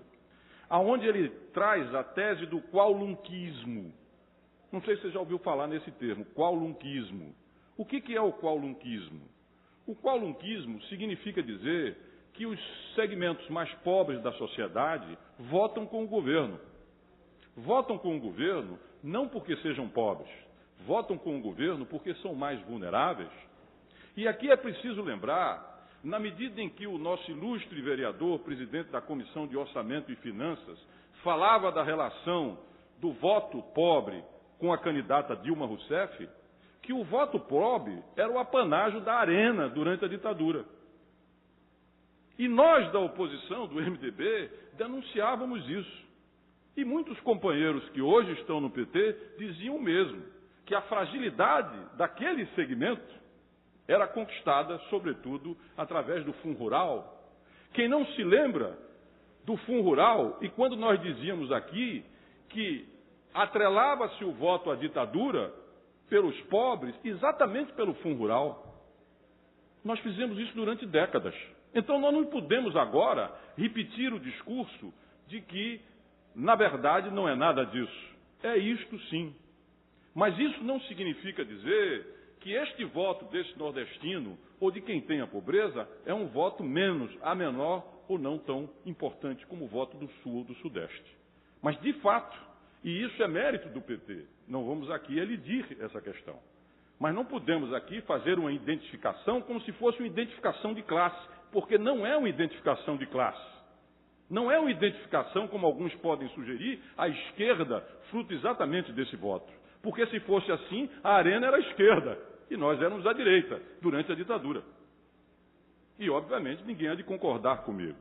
aonde ele traz a tese do qualunquismo. Não sei se você já ouviu falar nesse termo, qualunquismo. O que é o qualunquismo? O qualunquismo significa dizer que os segmentos mais pobres da sociedade votam com o governo. Votam com o governo não porque sejam pobres, votam com o governo porque são mais vulneráveis. E aqui é preciso lembrar, na medida em que o nosso ilustre vereador, presidente da Comissão de Orçamento e Finanças, falava da relação do voto pobre com a candidata Dilma Rousseff, que o voto pobre era o apanágio da Arena durante a ditadura. E nós, da oposição, do MDB, denunciávamos isso. E muitos companheiros que hoje estão no PT diziam o mesmo, que a fragilidade daquele segmento era conquistada, sobretudo, através do Fundo Rural. Quem não se lembra do Fundo Rural, e quando nós dizíamos aqui que atrelava-se o voto à ditadura pelos pobres, exatamente pelo Fundo Rural. Nós fizemos isso durante décadas. Então nós não podemos agora repetir o discurso de que, na verdade, não é nada disso. É isto sim. Mas isso não significa dizer que este voto desse nordestino, ou de quem tem a pobreza, é um voto menor ou não tão importante como o voto do Sul ou do Sudeste. Mas, de fato, e isso é mérito do PT, não vamos aqui elidir essa questão. Mas não podemos aqui fazer uma identificação como se fosse uma identificação de classe, porque não é uma identificação de classe. Não é uma identificação, como alguns podem sugerir, à esquerda, fruto exatamente desse voto. Porque se fosse assim, a Arena era a esquerda e nós éramos a direita, durante a ditadura. E, obviamente, ninguém há de concordar comigo.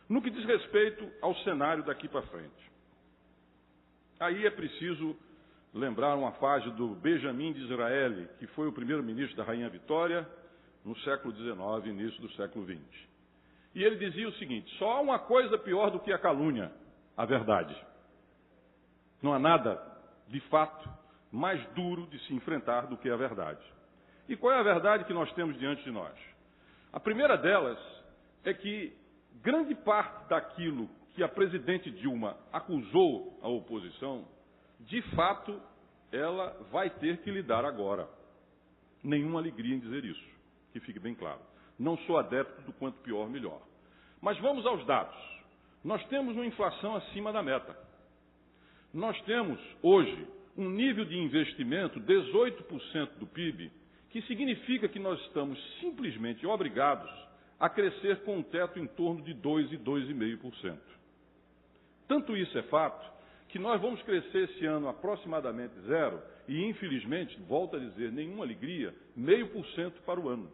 No que diz respeito ao cenário daqui para frente. Aí é preciso lembrar uma fase do Benjamin Disraeli, que foi o primeiro-ministro da Rainha Vitória no século XIX, início do século XX. E ele dizia o seguinte: só há uma coisa pior do que a calúnia, a verdade. Não há nada, de fato, mais duro de se enfrentar do que a verdade. E qual é a verdade que nós temos diante de nós? A primeira delas é que grande parte daquilo que a presidente Dilma acusou a oposição, de fato, ela vai ter que lidar agora. Nenhuma alegria em dizer isso, que fique bem claro. Não sou adepto do quanto pior, melhor. Mas vamos aos dados. Nós temos uma inflação acima da meta. Nós temos, hoje, um nível de investimento, 18% do PIB, que significa que nós estamos simplesmente obrigados a crescer com um teto em torno de 2% e 2,5%. Tanto isso é fato, que nós vamos crescer esse ano aproximadamente 0%, e infelizmente, volto a dizer, nenhuma alegria, 0,5% para o ano.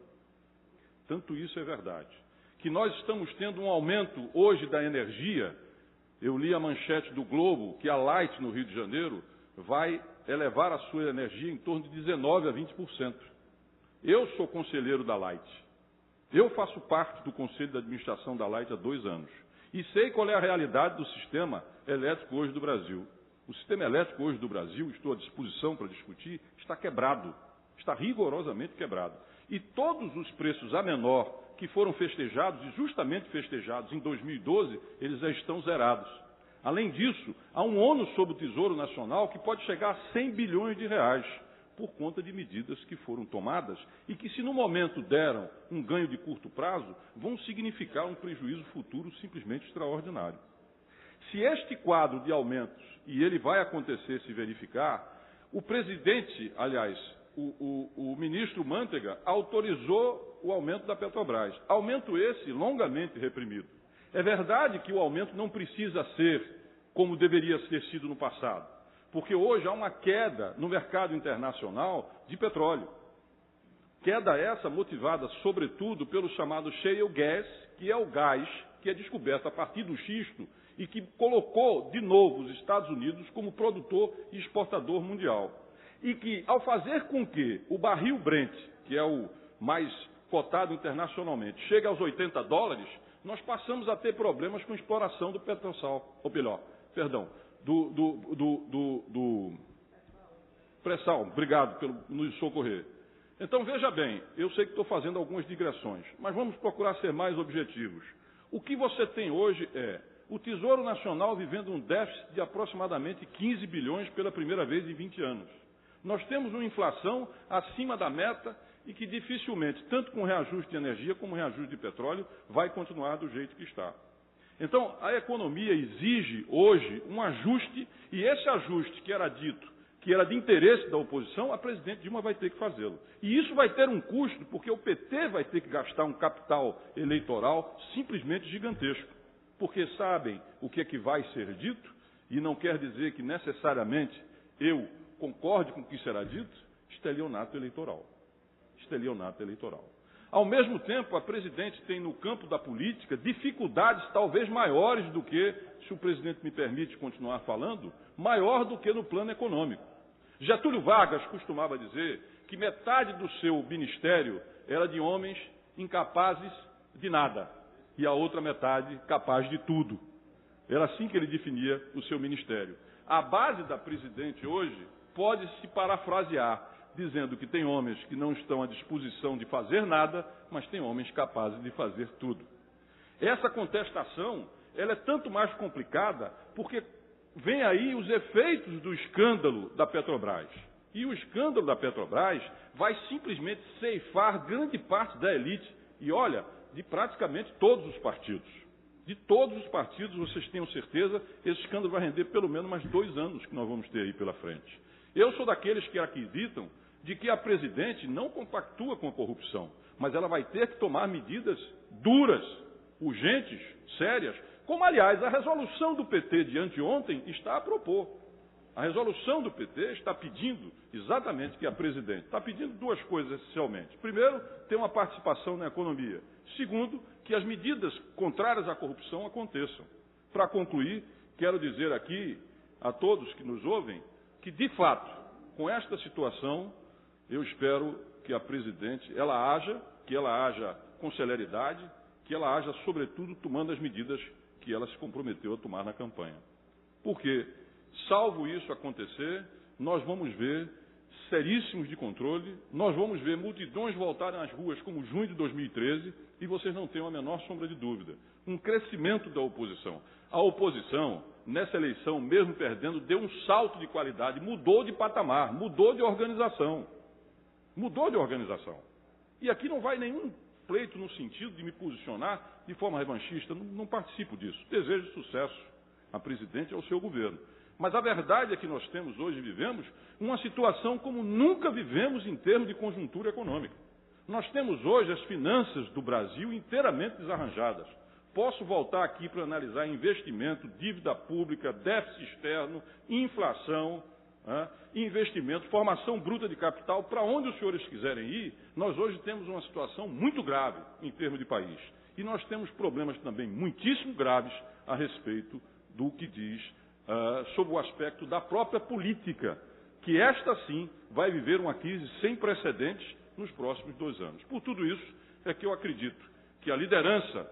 Tanto isso é verdade. Que nós estamos tendo um aumento hoje da energia. Eu li a manchete do Globo que a Light, no Rio de Janeiro, vai elevar a sua energia em torno de 19% a 20%. Eu sou conselheiro da Light. Eu faço parte do Conselho de Administração da Light há 2 anos. E sei qual é a realidade do sistema elétrico hoje do Brasil. O sistema elétrico hoje do Brasil, estou à disposição para discutir, está quebrado. Está rigorosamente quebrado. E todos os preços a menor que foram festejados, e justamente festejados em 2012, eles já estão zerados. Além disso, há um ônus sobre o Tesouro Nacional que pode chegar a 100 bilhões de reais, por conta de medidas que foram tomadas e que, se no momento deram um ganho de curto prazo, vão significar um prejuízo futuro simplesmente extraordinário. Se este quadro de aumentos, e ele vai acontecer se verificar, o presidente, aliás, o ministro Mantega, autorizou o aumento da Petrobras. Aumento esse longamente reprimido. É verdade que o aumento não precisa ser como deveria ter sido no passado, porque hoje há uma queda no mercado internacional de petróleo. Queda essa motivada, sobretudo, pelo chamado shale gas, que é o gás que é descoberto a partir do xisto e que colocou, de novo, os Estados Unidos como produtor e exportador mundial. E que, ao fazer com que o barril Brent, que é o mais cotado internacionalmente, chegue aos $80, nós passamos a ter problemas com a exploração do petrosal, ou melhor, perdão, do pré-sal. Obrigado por nos socorrer. Então, veja bem, eu sei que estou fazendo algumas digressões, mas vamos procurar ser mais objetivos. O que você tem hoje é O Tesouro Nacional vivendo um déficit de aproximadamente 15 bilhões pela primeira vez em 20 anos. Nós temos uma inflação acima da meta e que dificilmente, tanto com reajuste de energia como reajuste de petróleo, vai continuar do jeito que está. Então, a economia exige hoje um ajuste, e esse ajuste que era dito que era de interesse da oposição, a presidente Dilma vai ter que fazê-lo. E isso vai ter um custo, porque o PT vai ter que gastar um capital eleitoral simplesmente gigantesco. Porque sabem o que é que vai ser dito, e não quer dizer que necessariamente eu concorde com o que será dito, estelionato eleitoral. Estelionato eleitoral. Ao mesmo tempo, a presidente tem no campo da política dificuldades talvez maiores do que, se o presidente me permite continuar falando, maior do que no plano econômico. Getúlio Vargas costumava dizer que metade do seu ministério era de homens incapazes de nada e a outra metade capaz de tudo. Era assim que ele definia o seu ministério. A base da presidente hoje pode-se parafrasear, dizendo que tem homens que não estão à disposição de fazer nada, mas tem homens capazes de fazer tudo. Essa contestação, ela é tanto mais complicada porque vem aí os efeitos do escândalo da Petrobras. E o escândalo da Petrobras vai simplesmente ceifar grande parte da elite. E olha, de praticamente todos os partidos. De todos os partidos, vocês tenham certeza, esse escândalo vai render pelo menos mais 2 anos que nós vamos ter aí pela frente. Eu sou daqueles que acreditam de que a presidente não compactua com a corrupção, mas ela vai ter que tomar medidas duras, urgentes, sérias, como, aliás, a resolução do PT de anteontem está a propor. A resolução do PT está pedindo exatamente que a presidente está pedindo 2 coisas essencialmente. Primeiro, ter uma participação na economia. Segundo, que as medidas contrárias à corrupção aconteçam. Para concluir, quero dizer aqui a todos que nos ouvem que, de fato, com esta situação, eu espero que a presidente ela haja com celeridade, que ela haja, sobretudo, tomando as medidas que ela se comprometeu a tomar na campanha. Porque, salvo isso acontecer, nós vamos ver seríssimos de controle, nós vamos ver multidões voltarem às ruas como junho de 2013, e vocês não têm a menor sombra de dúvida. Um crescimento da oposição. A oposição, nessa eleição, mesmo perdendo, deu um salto de qualidade, mudou de patamar, mudou de organização. Mudou de organização. E aqui não vai nenhum pleito no sentido de me posicionar de forma revanchista, não participo disso. Desejo sucesso à presidente e ao seu governo. Mas a verdade é que nós temos hoje, vivemos, uma situação como nunca vivemos em termos de conjuntura econômica. Nós temos hoje as finanças do Brasil inteiramente desarranjadas. Posso voltar aqui para analisar investimento, dívida pública, déficit externo, inflação, investimento, formação bruta de capital. Para onde os senhores quiserem ir, nós hoje temos uma situação muito grave em termos de país. E nós temos problemas também muitíssimo graves a respeito do que diz sobre o aspecto da própria política, que esta sim vai viver uma crise sem precedentes nos próximos 2 anos. Por tudo isso é que eu acredito que a liderança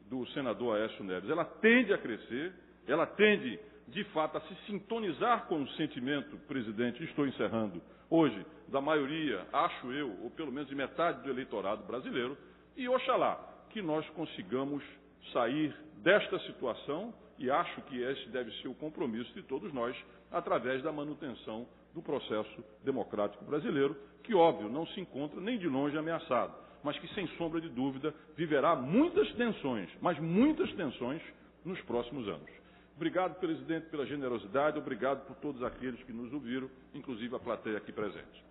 do senador Aécio Neves, ela tende a crescer, ela tende, de fato, a se sintonizar com o sentimento, presidente, estou encerrando, hoje, da maioria, acho eu, ou pelo menos de metade do eleitorado brasileiro, e oxalá que nós consigamos sair desta situação, e acho que esse deve ser o compromisso de todos nós, através da manutenção do processo democrático brasileiro, que, óbvio, não se encontra nem de longe ameaçado, mas que, sem sombra de dúvida, viverá muitas tensões, mas muitas tensões, nos próximos anos. Obrigado, presidente, pela generosidade, obrigado por todos aqueles que nos ouviram, inclusive a plateia aqui presente.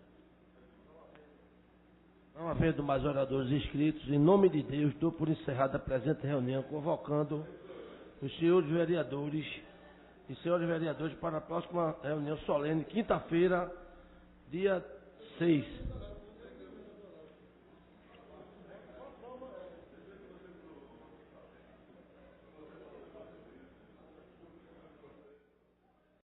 Não havendo mais oradores inscritos, em nome de Deus, dou por encerrada a presente reunião, convocando os senhores vereadores e senhores vereadores para a próxima reunião solene, quinta-feira, dia 6.